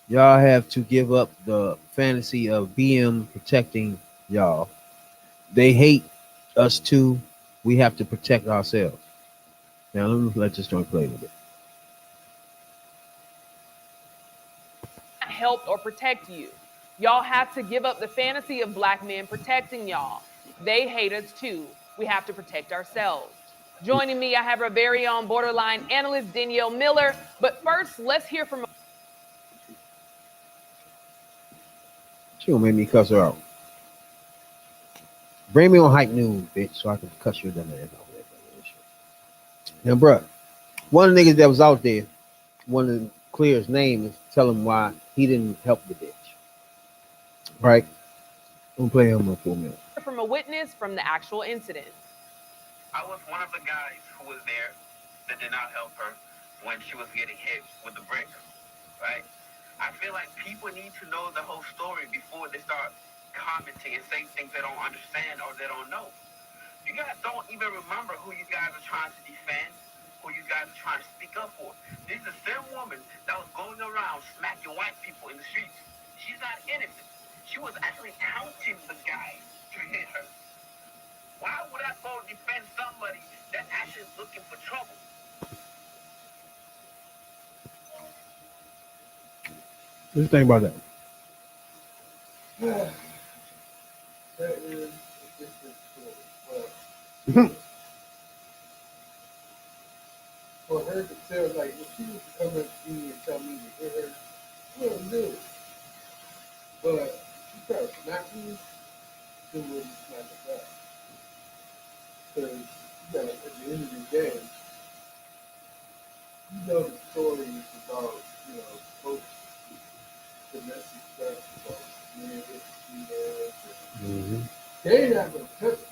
Y'all have to give up the fantasy of BM protecting y'all. They hate us too. We have to protect ourselves. Now let me let this joint play a little bit. Helped or protect you. Y'all have to give up the fantasy of black men protecting y'all. They hate us too. We have to protect ourselves. Joining me, I have our very own borderline analyst, Danielle Miller. But first, let's hear from. She gonna make me cuss her out. Bring me on hype news, bitch, so I can cuss you down there. Now, bruh, one of the niggas that was out there, one of the clear his name is tell him why he didn't help the bitch. Right? I'm gonna play him for a minute. From a witness from the actual incident. I was one of the guys who was there that did not help her when she was getting hit with the brick, right? I feel like people need to know the whole story before they start commenting and saying things they don't understand or they don't know. You guys don't even remember who you guys are trying to defend, who you guys are trying to speak up for. This is the same woman that was going around smacking white people in the streets. She's not innocent. She was actually counting the guy to hit her. Why would I go defend somebody that actually is looking for trouble? What do you think about that? That is a different story. For her to tell, like, if she was to come up to me and tell me to hit her, I wouldn't do it. But she tried to smack me, then wouldn't smack her back. Because, you know, at the end of the day, you know the story is about, you know, folks, domestic stuff, about men hitting females. Mm-hmm. They ain't not going to touch you.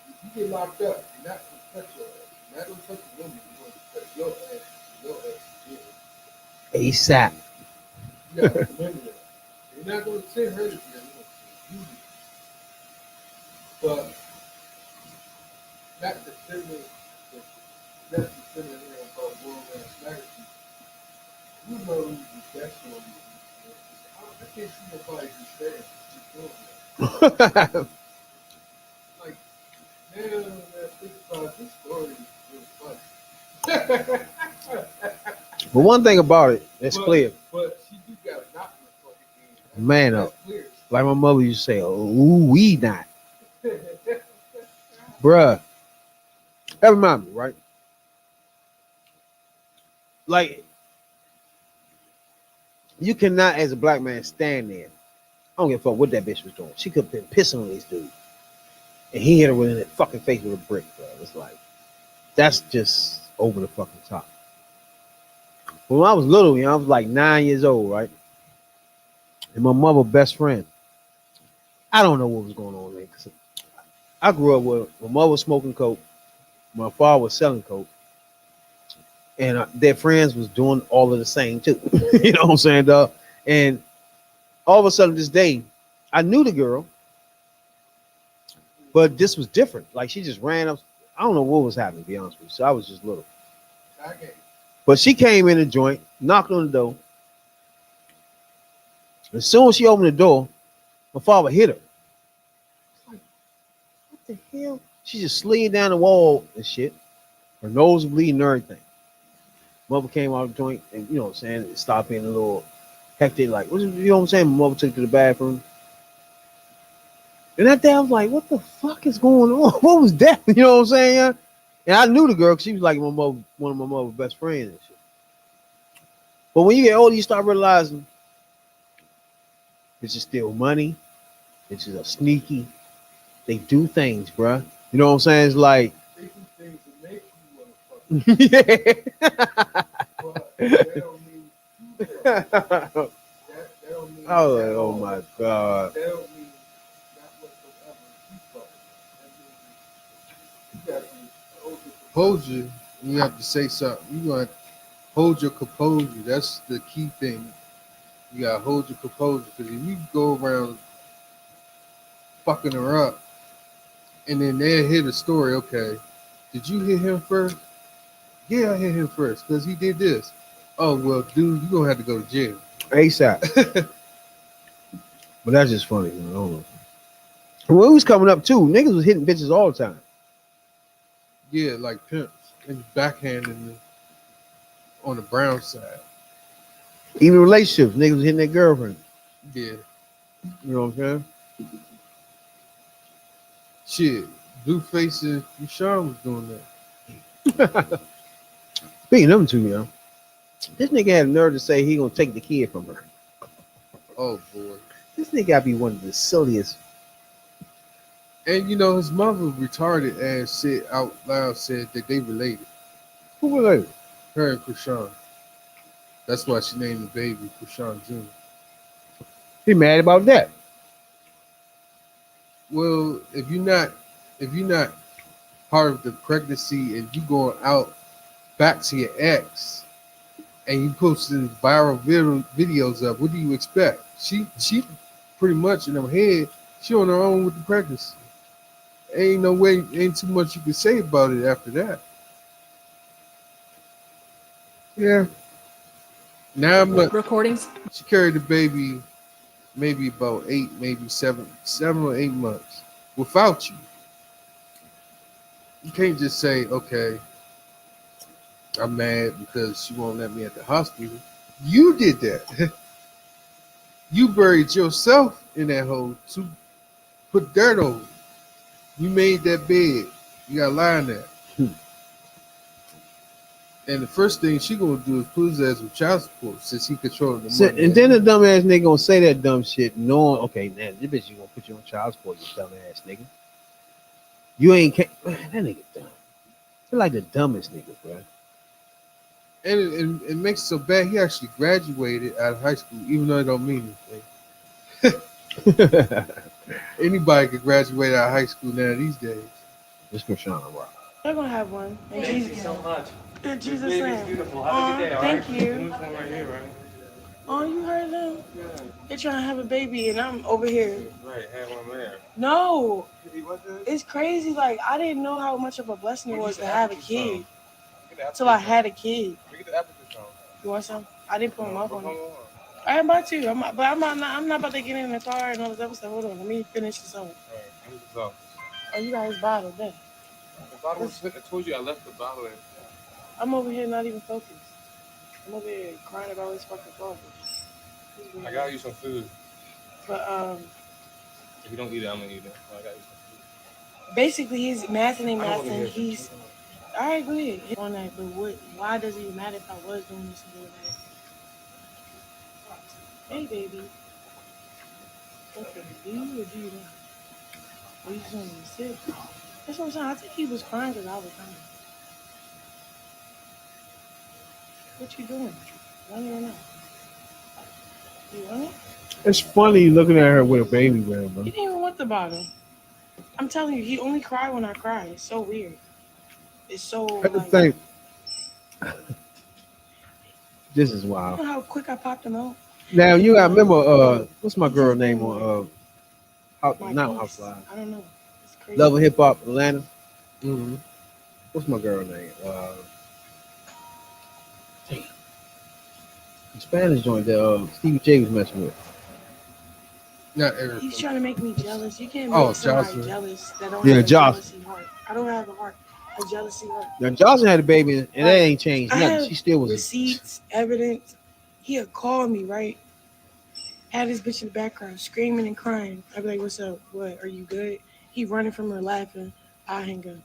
If you get locked up, you're not going to touch your ass. You're not going to touch a woman. You're going to touch your ass. Your ass is ASAP. you got to remember that. They're not going to send her to jail. They're going to send you to jail. But not considering here about world ass magazine. You know who's the best one. I can't see nobody just saying keep doing that. Like, now that I think about this story is really funny. But one thing about it, that's But- clear. But she do got a knock in the fucking game. Man That's up. clear. Like my mother used to say, ooh, we not. Bruh. That remind me, right? Like, you cannot, as a black man, stand there. I don't give a fuck what that bitch was doing. She could have been pissing on this dude. And he hit her in the fucking face with a brick, bro. It's like, that's just over the fucking top. When I was little, you know, I was like 9 years old, right? And my mother best friend. I don't know what was going on there. 'Cause I grew up with my mother was smoking coke, my father was selling coke, and their friends was doing all of the same too. You know what I'm saying, dog? And all of a sudden, this day, I knew the girl, but this was different. Like she just ran up. I don't know what was happening, to be honest with you. So I was just little. Okay. But she came in the joint, knocked on the door. As soon as she opened the door, my father hit her. Like, what the hell? She just slid down the wall and shit. Her nose was bleeding and everything. Mother came out of the joint and, you know what I'm saying, it stopped being a little hectic. Like, you know what I'm saying? My mother took to the bathroom. And that day I was like, what the fuck is going on? What was that? You know what I'm saying? And I knew the girl because she was like my mother, one of my mother's best friends and shit. But when you get older, you start realizing it's just steal money. It's just a sneaky. They do things, bruh. You know what I'm saying? It's like, They do things to make you want to fuck. yeah. But that don't mean you fuck. That don't mean I was like, at oh all. my God. That don't mean not whatsoever you fuck. That means you got to hold your composure. You have to say something. You got to hold your composure. That's the key thing. You got to hold your composure because if you go around fucking her up and then they'll hear the story, okay, did you hit him first? Yeah, I hit him first because he did this. Oh, well, dude, you're going to have to go to jail. ASAP. But that's just funny. You know? I don't know. When we was coming up too, niggas was hitting bitches all the time. Yeah, like pimps and backhanding them on the brown side. Even relationships, niggas was hitting their girlfriend. Yeah, You know what I'm saying? shit. Blueface and Rashawn was doing that. Speaking of them two, yo, this nigga had a nerve to say he gonna take the kid from her. Oh boy. This nigga gotta be one of the silliest. And you know his mother retarded ass said out loud said that they related. Who related? Her and Krishan. That's why she named the baby Krishan Jr. He mad about that. Well, if you're not part of the pregnancy and you going out back to your ex and you posting viral videos up, what do you expect? She pretty much in her head, she on her own with the pregnancy. Ain't no way, ain't too much you can say about it after that. Yeah. 9 months. Recordings. She carried the baby maybe about 8, maybe 7 or 8 months without you. You can't just say, okay, I'm mad because she won't let me at the hospital. You did that. You buried yourself in that hole to put dirt over. You made that bed. You got to lie in that. And the first thing she gonna do is put his ass with child support since he controlling the money. And then the dumbass nigga gonna say that dumb shit, knowing okay, man, this bitch you gonna put you on child support, you dumbass nigga. You ain't man, that nigga dumb. You're like the dumbest nigga, bro. And it makes it so bad. He actually graduated out of high school, even though it don't mean anything. Anybody could graduate out of high school now these days. Just for Sean Rock. They're gonna have one. Thank you so much. In Jesus' Baby's name. beautiful. Have a good day, all Thank right? you. Oh, you heard them? They're trying to have a baby, and I'm over here. Right, have one there. No, it's crazy. Like I didn't know how much of a blessing it was to have a kid till I had a kid. You want some? I didn't put them up on it. I'm about to. I'm not about to get in the car and all this other stuff. Hold on, let me finish this up. Oh, you guys bottled that. The bottle was, I told you I left the bottle in. I'm over here not even focused. I'm over here crying about this fucking father. I got you some food. But If you don't eat it, I'm gonna eat it. I got you some food. basically he's mathing. He's all right, go ahead. On that, but why does it even matter if I was doing this and doing that? Hey baby. Okay, do you or do you not? Or you just want me to sit? That's what I'm saying. I think he was crying because I was crying. What you doing? Running or not? You want it? It's funny looking at her with a baby, man, bro. He didn't even want the bottle. I'm telling you, he only cried when I cry. It's so weird. It's so I just think this is wild. You know how quick I popped him out? Now you gotta remember, what's my girl name on not Houseline? I don't know. It's crazy. Love and Hip Hop Atlanta. Mm-hmm. What's my girl name? Damn. The Spanish joint that Stevie J was messing with. Not Eric. He's trying to make me jealous. You can't make somebody Jocelyn. jealous that don't Yeah, have a Jocelyn. jealousy heart. I don't have a heart. A jealousy heart. Now Jocelyn had a baby and that ain't changed I nothing. have She still was receipts, evidence. He'll call me, right? Had this bitch in the background screaming and crying. I'd be like, what's up? What? Are you good? He running from her laughing. I hang up.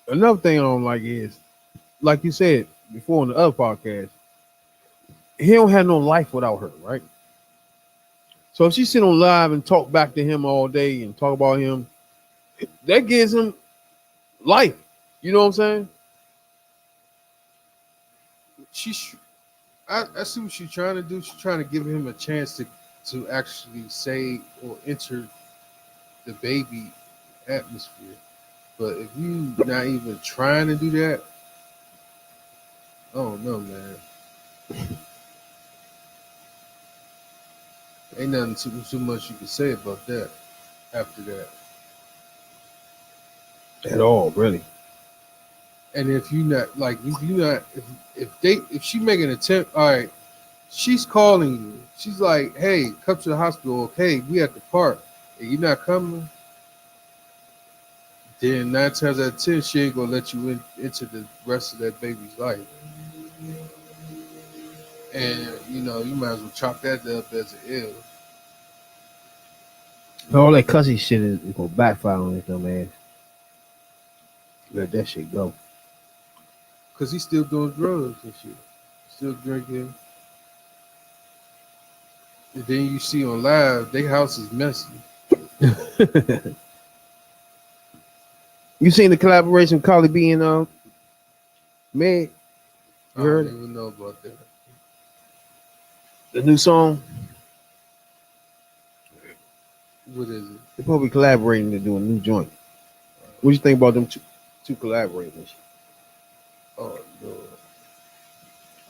another thing I don't like is, like you said before on the other podcast, he don't have no life without her, right? So if she sit on live and talk back to him all day and talk about him, that gives him life. You know what I'm saying? I see what she's trying to do. She's trying to give him a chance to actually say or enter the baby atmosphere. But if you not even trying to do that, I don't know, man. Ain't nothing too much you can say about that after that. At all, really. And if you not like, if she make an attempt, all right, she's calling you. She's like, hey, come to the hospital. Okay, we at the park. And you're not coming. Then 9 times out of 10, she ain't gonna let you into the rest of that baby's life. And you know, you might as well chalk that up as an ill. All that cussy shit is gonna backfire on this dumb ass. Let that shit go. Cause he's still doing drugs and shit. Still drinking. And then you see on live, their house is messy. You seen the collaboration with Carly B and Meg? I You heard don't it? even know about that. The new song? What is it? They're probably collaborating to do a new joint. What do you think about them two collaborating? Oh no.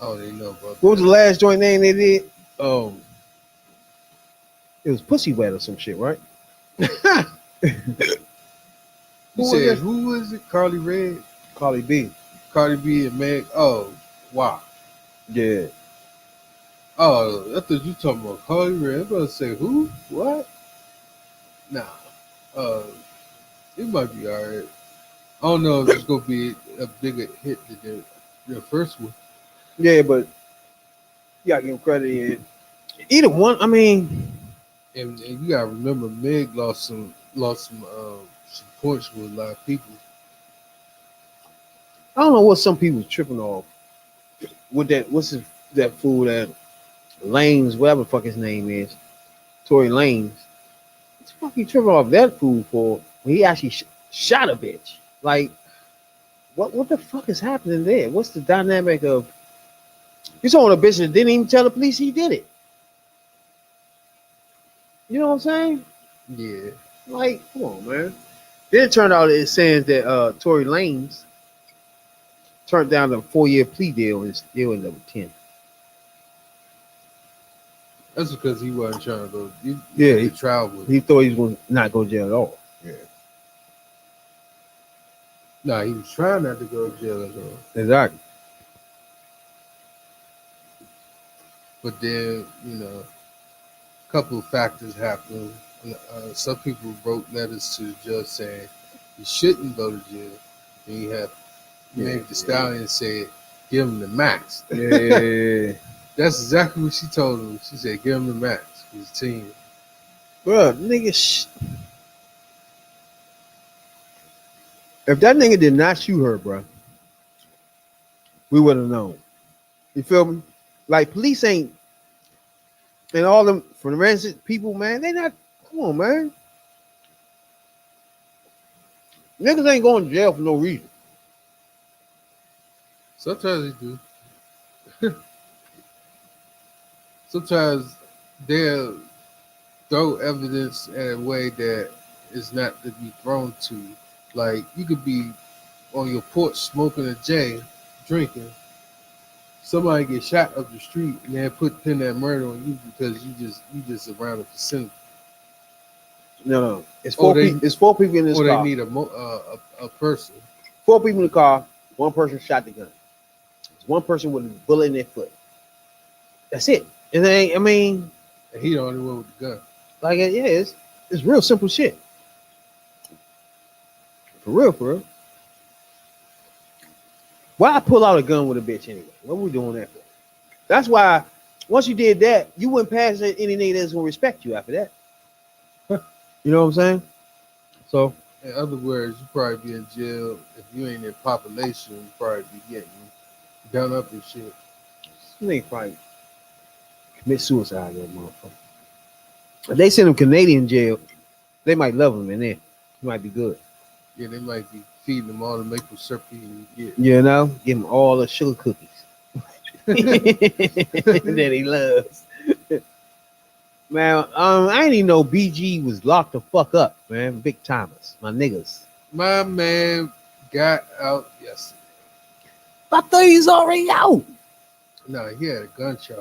I don't even know about What was the last joint name they did? It was Pussy Wet or some shit, right? that. You Who was said that? who was it? Carly Red? Carly B. Cardi B and Meg. Oh, wow. Yeah. Oh, I thought you talking about Carly Red. I'm gonna say who? What? Nah. It might be alright. I don't know if it's gonna be a bigger hit than the first one. Yeah, but you gotta give him credit. In. Either one, I mean, And you gotta remember Meg lost some points with a lot of people. I don't know what some people tripping off with that. That fool that Lanes, whatever the fuck his name is, Tory Lanez. What's fucking tripping off that fool for when he actually shot a bitch? Like, what the fuck is happening there? What's the dynamic of you saw a bitch that didn't even tell the police he did it? You know what I'm saying? Yeah. Like, come on, man. Then it turned out it's saying that Tory Lanez turned down a 4-year plea deal and still ended up with 10. That's because he wasn't trying to go. He trial with. He thought he was going to not go to jail at all. Yeah. No, he was trying not to go to jail at all. Exactly. But then, a couple of factors happened. Some people wrote letters to the judge saying he shouldn't go to jail. And you have Meg Thee Stallion said, give him the max. Yeah. That's exactly what she told him. She said, give him the max. His team. Bro, nigga, if that nigga did not shoot her, bro, we would have known. You feel me? Like, police ain't, and all them forensic people, man, they not, come on, man. Niggas ain't going to jail for no reason. Sometimes they do. Sometimes they'll throw evidence in a way that is not to be thrown to. Like, you could be on your porch smoking a J, drinking. Somebody get shot up the street and they pin that murder on you because you just around the vicinity. No. It's four people in this car. Or they need a person. 4 people in the car. 1 person shot the gun. There's 1 person with a bullet in their foot. That's it. And they, I mean, and he the only one with the gun. Like, yeah, it's real simple shit. For real. Why pull out a gun with a bitch anyway? What are we doing that for? That's why once you did that, you wouldn't pass any nigga that's gonna respect you after that. You know what I'm saying? So, in other words, you probably be in jail if you ain't in population. You probably be getting done up and shit. You ain't probably commit suicide, that motherfucker. If they send him Canadian jail, they might love him in there. He might be good. Yeah, they might be feeding him all the maple syrup he can get. You know, give him all the sugar cookies that he loves. Man, I didn't even know BG was locked the fuck up, man. Big timers, my niggas. My man got out yesterday. I thought he's already out. No, he had a gun charge.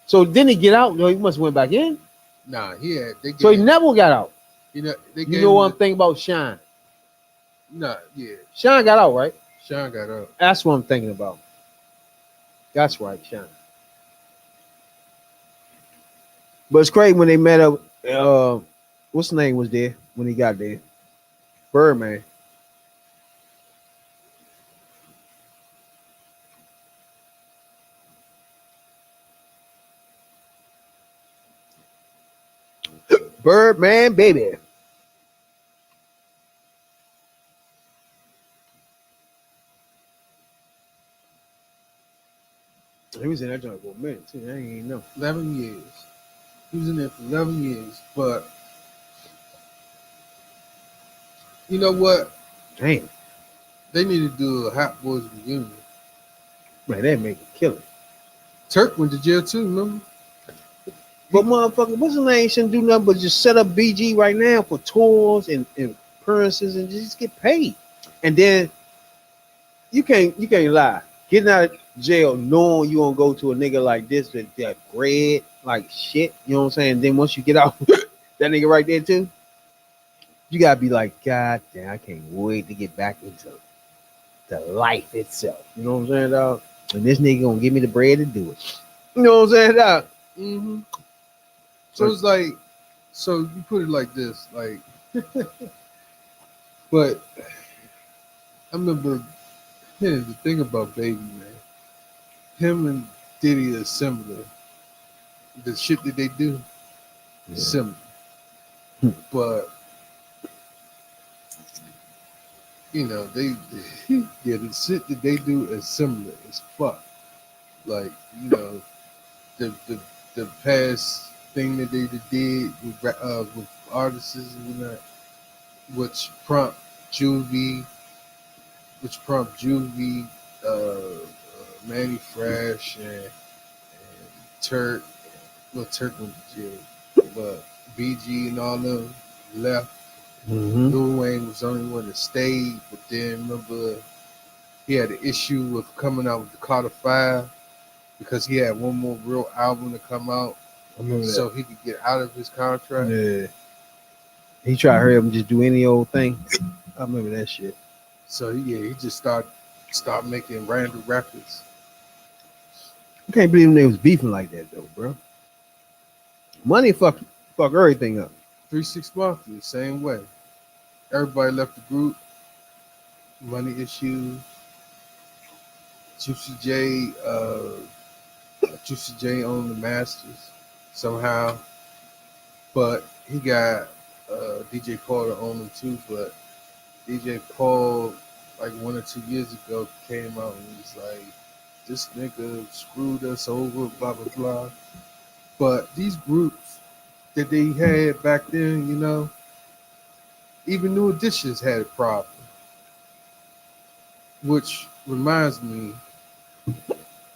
So didn't he get out? No, he must have went back in. Nah, So he never got out. You know, you know what I'm thinking about Shine. Nah, yeah. Sean got out, right? Sean got up. That's what I'm thinking about. That's right, Sean. But it's crazy when they met up. What's the name was there when he got there? Birdman. Birdman, baby. He was in that joint for a minute too. I ain't even know. 11 years. He was in there for 11 years. But you know what? Damn. They need to do a Hot Boys reunion. Man, that make a killer. Turk went to jail too, remember? But motherfucker, what's his name? Shouldn't do nothing but just set up BG right now for tours and appearances and just get paid. And then you can't lie. Getting out of jail knowing you gonna go to a nigga like this that got bread like shit, you know what I'm saying? Then once you get out, that nigga right there too, you gotta be like, God damn, I can't wait to get back into the life itself. You know what I'm saying, dog? And this nigga gonna give me the bread to do it. You know what I'm saying, dog? Mm-hmm. So it's like, so you put it like this, like, but I remember the thing about Baby, man. Him and Diddy are similar. The shit that they do is similar. But you know, they yeah, the shit that they do is similar as fuck. Like, you know, the past thing that they did with artists and that, which prompt Juvie, Manny Fresh and Turk. Well, Turk went to jail, but BG and all them left. Lil Wayne was the only one that stayed, but then remember he had an issue with coming out with the Carter 5 because he had one more real album to come out, so he could get out of his contract. Yeah. He tried to hurry up and just do any old thing. I remember that shit. So yeah, he just started making random records. I can't believe they was beefing like that though, bro. Money fuck everything up. 3 6 Mafia, same way. Everybody left the group. Money issues. Juicy J owned the masters somehow, but he got DJ Paul to own them too. But DJ Paul, like 1 or 2 years ago, came out and was like, "This nigga screwed us over," blah blah blah. But these groups that they had back then, you know, even New Editions had a problem. Which reminds me,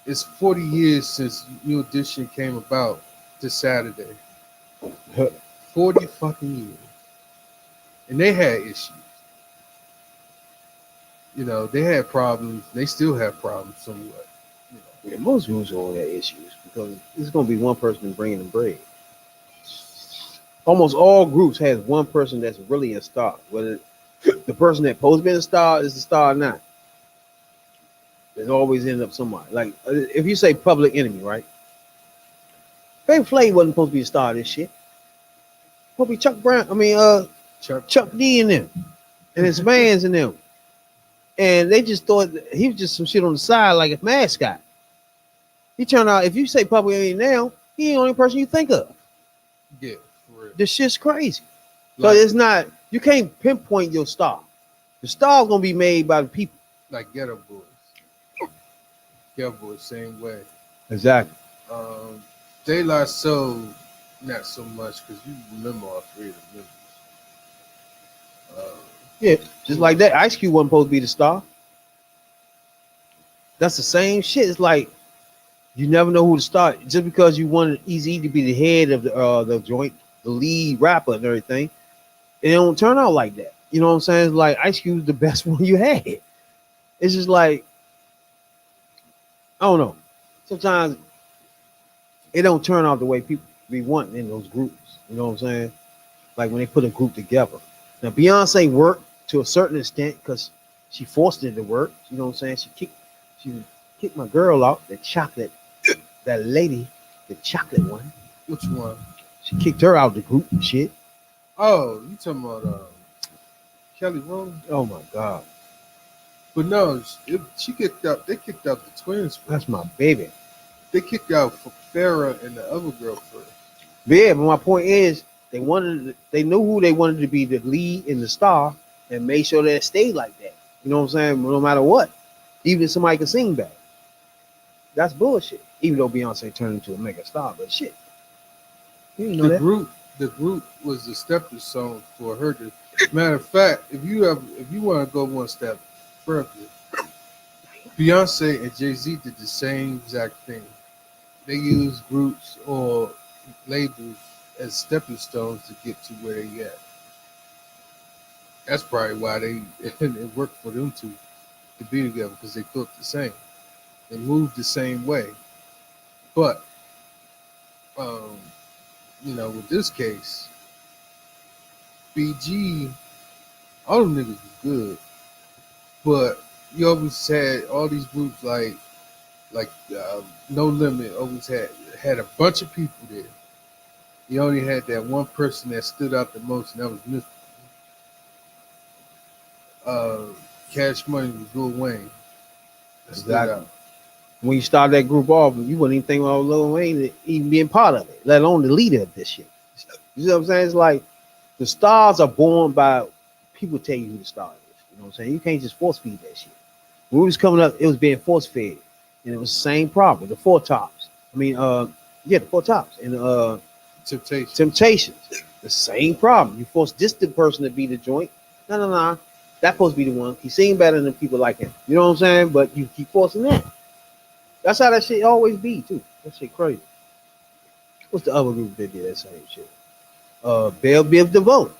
it's 40 years since New Edition came about this Saturday. 40 fucking years. And they had issues. You know, they had problems. They still have problems somewhat. You know. Yeah, most groups all have issues because it's gonna be one person bringing them bread. Almost all groups has one person that's really a star. Whether the person that supposed to be a star is the star or not. There's always end up somebody. Like if you say Public Enemy, right? Fame Flay wasn't supposed to be a star of this shit. Supposed to be Chuck Brown. I mean, Chuck D and them, and his bands and them, and they just thought he was just some shit on the side like a mascot. He turned out, if you say Public Enemy now, he ain't the only person you think of. Yeah, for real. This shit's crazy. Like, so it's not, you can't pinpoint your star. The star's gonna be made by the people. Like Ghetto Boys. Ghetto Boys, same way. Exactly. De La Soul, not so much, because you remember all three of the members. Yeah, just like that. Ice Cube wasn't supposed to be the star. That's the same shit. It's like you never know who to start. Just because you wanted Eazy to be the head of the joint, the lead rapper and everything, it don't turn out like that. You know what I'm saying? It's like Ice Cube's the best one you had. It's just like, I don't know. Sometimes it don't turn out the way people be wanting in those groups. You know what I'm saying? Like when they put a group together. Now Beyonce worked to a certain extent because she forced it to work. You know what I'm saying? She kicked my girl out, the chocolate, that lady, the chocolate one. Which one? She kicked her out of the group and shit. Oh, you talking about Kelly Rowland? Oh my God. But no, she kicked out. They kicked out the twins first. That's my baby. They kicked out Farrah and the other girl first. Yeah, but my point is they knew who they wanted to be the lead and the star and made sure that it stayed like that. You know what I'm saying? No matter what. Even if somebody can sing back. That's bullshit. Even though Beyonce turned into a mega star, but shit. You didn't know that. The group was the stepping stone for her to. Matter of fact, if you want to go one step further, Beyonce and Jay-Z did the same exact thing. They used groups or labels as stepping stones to get to where they at. That's probably why it worked for them to be together because they thought the same. They moved the same way. But with this case, BG, all them niggas was good, but you always had all these groups like No Limit always had a bunch of people there. You only had that one person that stood out the most, and that was Mr. Cash Money was Lil Wayne. That stood out. When you started that group off, you wouldn't even think about Lil Wayne even being part of it, let alone the leader of this shit. You know what I'm saying? It's like the stars are born by people tell you who the star is. You know what I'm saying? You can't just force feed that shit. When we was coming up, it was being force fed. And it was the same problem. The Four Tops. The Four Tops. And Temptations. The same problem. You force this the person to be the joint. No. That's supposed to be the one. He sing better than people like him. You know what I'm saying? But you keep forcing that. That's how that shit always be, too. That shit crazy. What's the other group that did that same shit? Bell Biv DeVoe.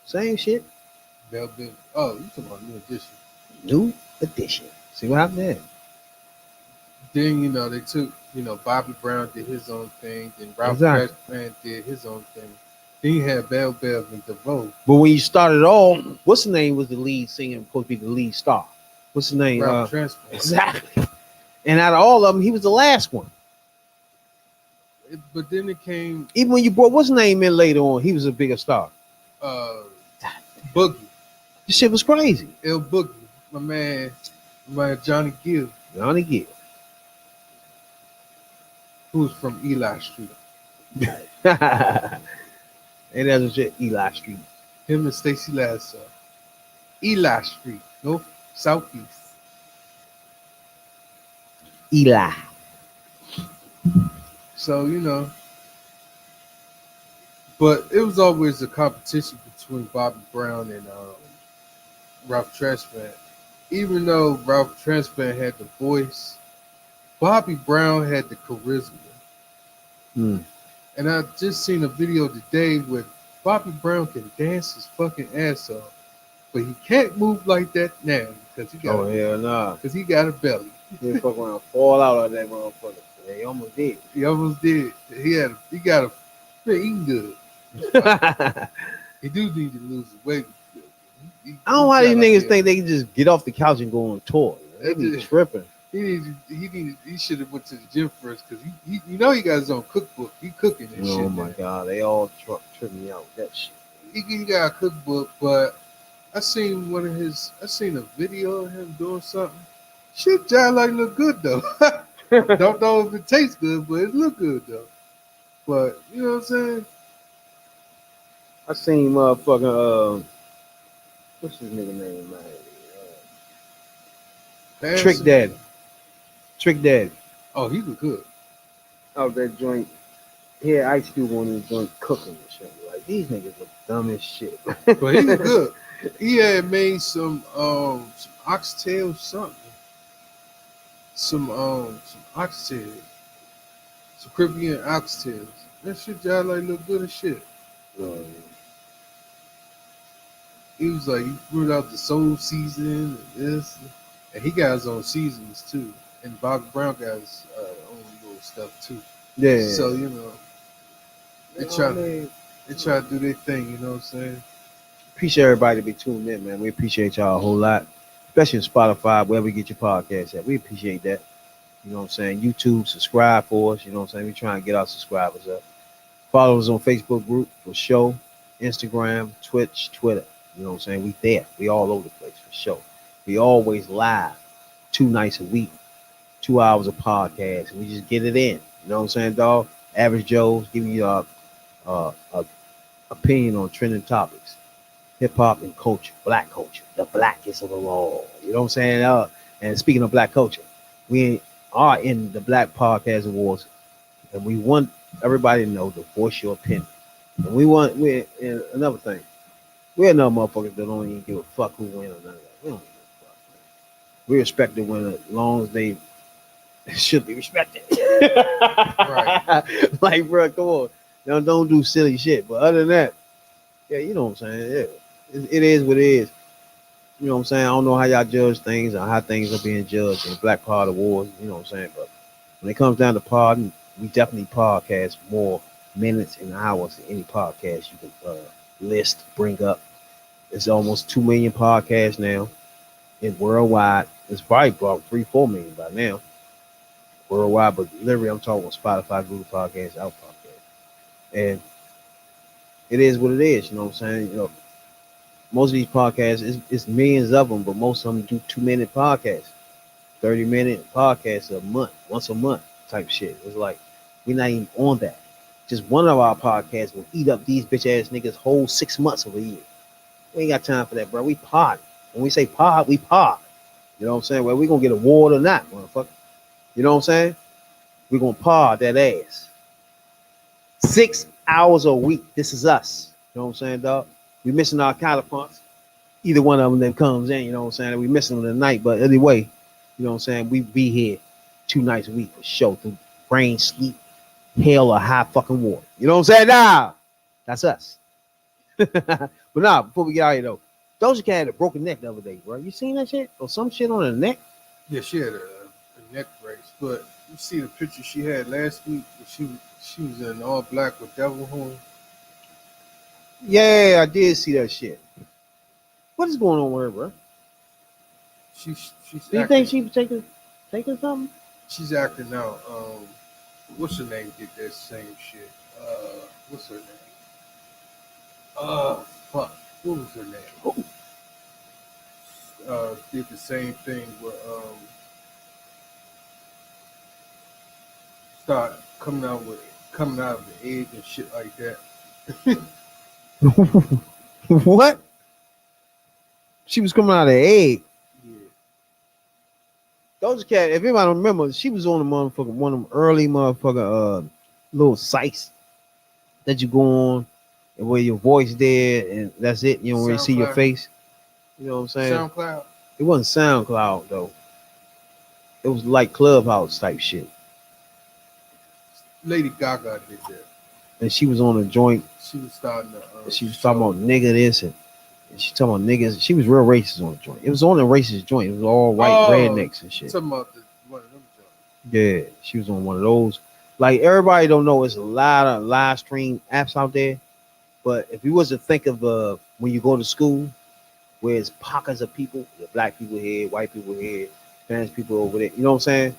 Same shit. Bell Biv. Oh, you talking about New Edition. New Edition. See what happened there? Then, they took, Bobby Brown did his own thing. Then Ralph Tresvant did his own thing. Then you had Bell Biv and DeVoe. But when you started off, what's the name was the lead singer, supposed to be the lead star? What's the name? Ralph Tresvant. Exactly. And out of all of them, he was the last one. But then it came. Even when you brought what's his name in later on, he was a bigger star. Boogie. This shit was crazy. El Boogie, my man Johnny Gill. Johnny Gill. Who's from Eli Street. And that's shit, Eli Street. Him and Stacey Lasso. Eli Street. No, Southeast. Eli. So, but it was always a competition between Bobby Brown and Ralph Tresvant. Even though Ralph Tresvant had the voice, Bobby Brown had the charisma. And I just seen a video today where Bobby Brown can dance his fucking ass off, but he can't move like that now because he got because he got a belly. He fuck around, fall out of that motherfucker. He almost did. He got a eating good. He do need to lose his weight. I don't know why these niggas think they can just get off the couch and go on tour. They be tripping. He should have went to the gym first because he got his own cookbook. He cooking and shit. Oh my God, they all tripping me out with that shit. He got a cookbook, but I seen a video of him doing something. Shit, John like look good though. Don't know if it tastes good, but it look good though. But you know what I'm saying? I seen motherfucking what's his nigga name, man? Trick Daddy. Oh, he look good. Oh, that joint. Yeah, Ice Cube on his joint cooking and shit. Like these niggas look dumb as shit. But he look good. He had made some oxtail something. Some oxtails. Some Caribbean oxtails. That shit y'all like look good as shit. He was like, he brought out the soul season and this. And he got his own seasons too. And Bobby Brown got his own little stuff too. Yeah. So, they try to do their thing, you know what I'm saying? Appreciate everybody to be tuned in, man. We appreciate y'all a whole lot, especially on Spotify, wherever you get your podcast at. We appreciate that. You know what I'm saying? YouTube, subscribe for us. You know what I'm saying? We trying to get our subscribers up. Follow us on Facebook group for show, Instagram, Twitch, Twitter. You know what I'm saying? We there. We all over the place for show. We always live 2 nights a week, 2 hours of podcast. And we just get it in. You know what I'm saying, dog? Average Joe's giving you a opinion on trending topics. Hip hop and culture, black culture, the blackest of them all. You know what I'm saying? And speaking of black culture, we are in the Black Podcast Awards, and we want everybody to know to voice your opinion. And and another thing, we're another motherfuckers that don't even give a fuck who win or none of that. We don't give a fuck. Man. We respect the winner as long as they should be respected. Right. Like, bro, come on. Don't do silly shit. But other than that, yeah, you know what I'm saying? Yeah. It is what it is. You know what I'm saying? I don't know how y'all judge things or how things are being judged in the Black Pod Awards. You know what I'm saying? But when it comes down to podding, we definitely podcast more minutes and hours than any podcast you can list, bring up. It's almost 2 million podcasts now. And worldwide, it's probably about 3-4 million by now. Worldwide, but literally I'm talking about Spotify, Google Podcasts, Apple Podcasts. And it is what it is, you know what I'm saying? You know, most of these podcasts, it's millions of them, but most of them do 2-minute podcasts, 30-minute podcasts a month, once a month type shit. It's like, we're not even on that. Just one of our podcasts will eat up these bitch ass niggas whole 6 months of a year. We ain't got time for that, bro. We pod. When we say pod, we pod. You know what I'm saying? Well, we gonna get a award or not, motherfucker. You know what I'm saying? We gonna pod that ass. 6 hours a week. This is us. You know what I'm saying, dog? We missing our counterparts. Either one of them that comes in, you know what I'm saying? We missing them tonight, but anyway, you know what I'm saying? We be here 2 nights a week for show through rain, sleep, hail, or high fucking water. You know what I'm saying? Nah, that's us. But nah, before we get out of here though, Doja Cat had a broken neck the other day, bro. You seen that shit? Or some shit on her neck? Yeah, she had a neck brace, but you see the picture she had last week. She was in all black with devil horn. Yeah, I did see that shit. What is going on with her, bro? She's Do you think she was taking something? She's acting out. What's her name? Did that same shit. What's her name? Fuck. What was her name? Did the same thing with start coming out of the egg and shit like that. What? She was coming out of the egg. Yeah. Doja Cat, if anybody don't remember, she was on one of them early motherfucker little sites that you go on and where your voice there and that's it. You don't really see your face. You know what I'm saying? SoundCloud. It wasn't SoundCloud though. It was like Clubhouse type shit. Lady Gaga did that. And she was on a joint. She was starting to. She was talking about nigga this and she talking about niggas. She was real racist on the joint. It was on a racist joint. It was all white rednecks and shit. Talking about one of them joints. Yeah, she was on one of those. Like everybody don't know, it's a lot of live stream apps out there. But if you was to think of when you go to school, where it's pockets of people, the black people here, white people here, Spanish people over there, you know what I'm saying?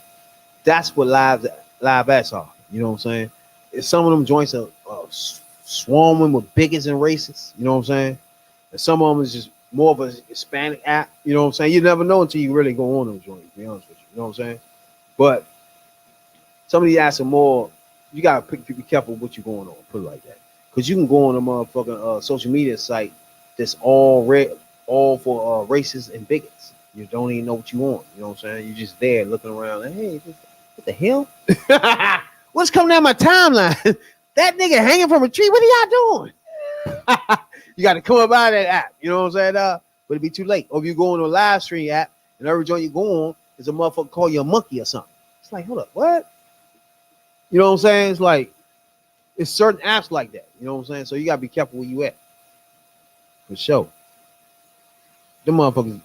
That's what live apps are. You know what I'm saying? If some of them joints are swarming with bigots and racists, you know what I'm saying? And some of them is just more of a Hispanic app, you know what I'm saying? You never know until you really go on those joints, to be honest with you. You know what I'm saying? But some of these apps are more, you gotta be careful what you're going on, put it like that. Because you can go on a motherfucking social media site that's all for racists and bigots. You don't even know what you want. You know what I'm saying? You're just there looking around like, hey, what the hell? What's coming down my timeline? That nigga hanging from a tree. What are y'all doing? You got to come up out of that app. You know what I'm saying? But it'd be too late. Or if you go on a live stream app and every joint you go on is a motherfucker call you a monkey or something. It's like, hold up, what? You know what I'm saying? It's like, it's certain apps like that. You know what I'm saying? So you got to be careful where you at. For sure. Them motherfuckers,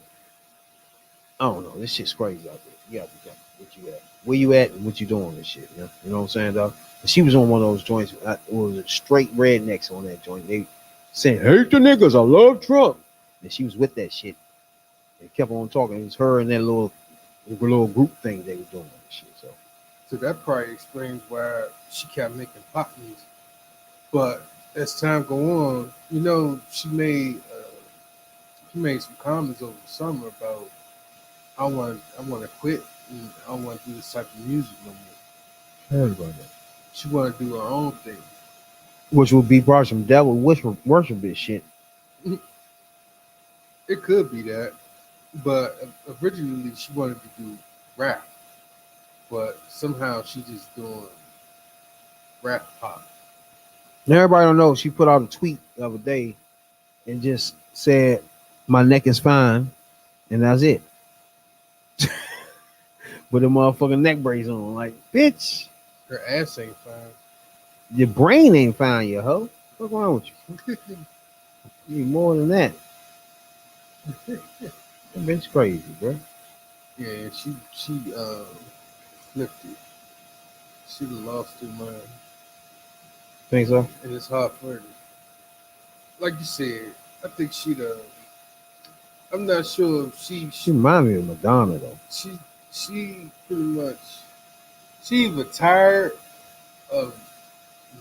I don't know. This shit's crazy out there. You got to be careful what you at. Where you at and what you doing this shit. You know what I'm saying, dog? She was on one of those joints. It was a straight rednecks on that joint. They saying, hate the niggas, I love Trump. And she was with that shit. And kept on talking. It was her and that little group thing they were doing and shit. So that probably explains why she kept making pop music. But as time go on, she made some comments over the summer about I want to quit and I don't want to do this type of music no more. I heard about that. She want to do her own thing. Which would be probably some devil worship bitch shit. It could be that, but originally she wanted to do rap, but somehow she just doing rap pop. Now everybody don't know she put out a tweet the other day and just said, "My neck is fine," and that's it. With a motherfucking neck brace on, like, bitch, Her ass ain't fine. your brain ain't fine, you hoe. What's wrong with you? You need more than that. That bitch crazy, bro. Yeah, she flipped it. She done lost her mind, Think so? and it's hard for her. Like you said, I think I'm not sure if She remind me of Madonna though. she pretty much she either tired of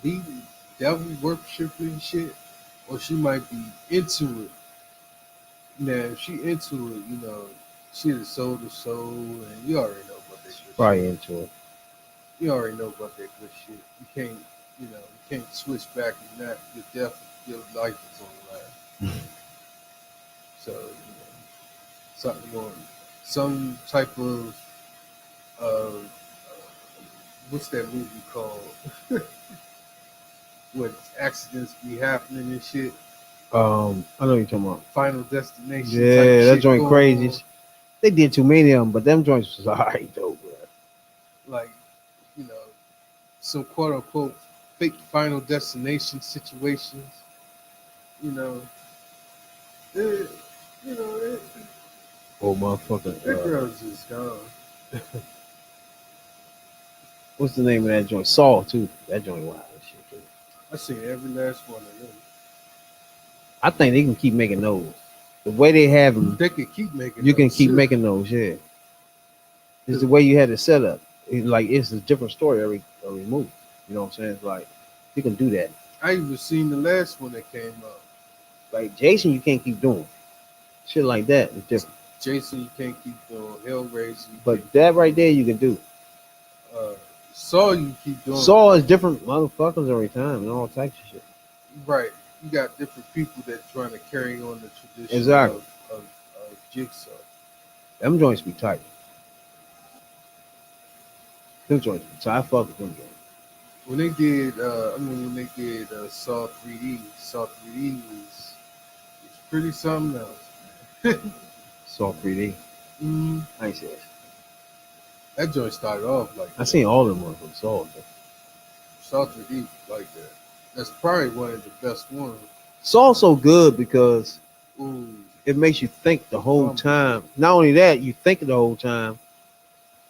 being devil worshiping shit, or she might be into it. Now, if she into it, she the soul to soul, and you already know about that good Probably shit. into it. You already know about that good shit. You can't switch back and not your life is on the line. So, some type of what's that movie called? What accidents be happening and shit. I know what you're talking about. Final Destination. Yeah, type that shit joint going crazy. on. They did too many of them, but them joints was alright though, bro. Like, you know, some quote unquote fake Final Destination situations. You know, it, Oh motherfucker. that girl's just gone. What's the name of that joint? Saw too. That joint wild as shit too. I seen every last one of them. I think they can keep making those. The way they have them, They can keep making. you can those, keep too. making those. Yeah, it's the way you had it set up. It's a different story every movie. You know what I'm saying? It's like you can do that. I even seen the last one that came out. Like Jason, you can't keep doing shit like that. It's different. Jason, you can't keep doing. Hellraiser, But that right there, you can do. Saw, you keep doing. Saw is different motherfuckers every time and all types of shit. Right. You got different people that trying to carry on the tradition Exactly. of Jigsaw. Them joints be tight. Them joints be tight. I fuck with them joints. When they did, Saw 3D, Saw 3D was pretty something else. Saw 3D. I ain't see that. That joint started off like I seen all of them from Saw. Saw 3D like that. That's probably one of the best ones. Saw's so good because Ooh. it makes you think the whole time. Not only that, you think the whole time,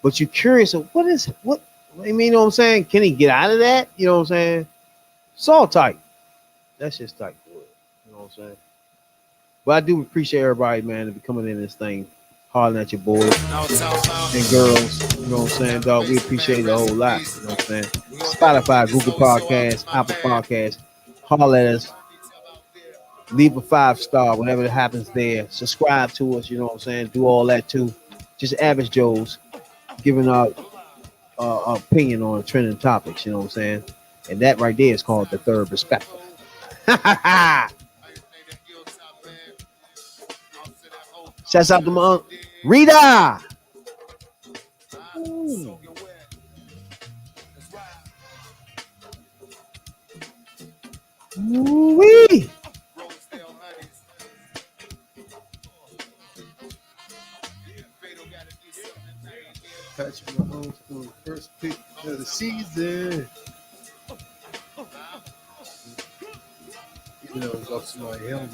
but you're curious of what. I mean, you know what I'm saying? Can he get out of that? You know what I'm saying? Saw tight. That's just tight for it. You know what I'm saying? But I do appreciate everybody, man, to be coming in this thing, hollering at your boys and girls. You know what I'm saying, dog? We appreciate it a whole lot. You know what I'm saying? Spotify, Google Podcasts, Apple Podcasts. Holler at us. Leave a 5-star whenever it happens there. Subscribe to us. You know what I'm saying? Do all that too. Just average Joes giving our opinion on trending topics. You know what I'm saying? And that right there is called the third perspective. Shouts out to my Rita. Ooh. Ooh-wee. Patrick Mahomes for the first pick of the season. Even though it was off somebody's helmet.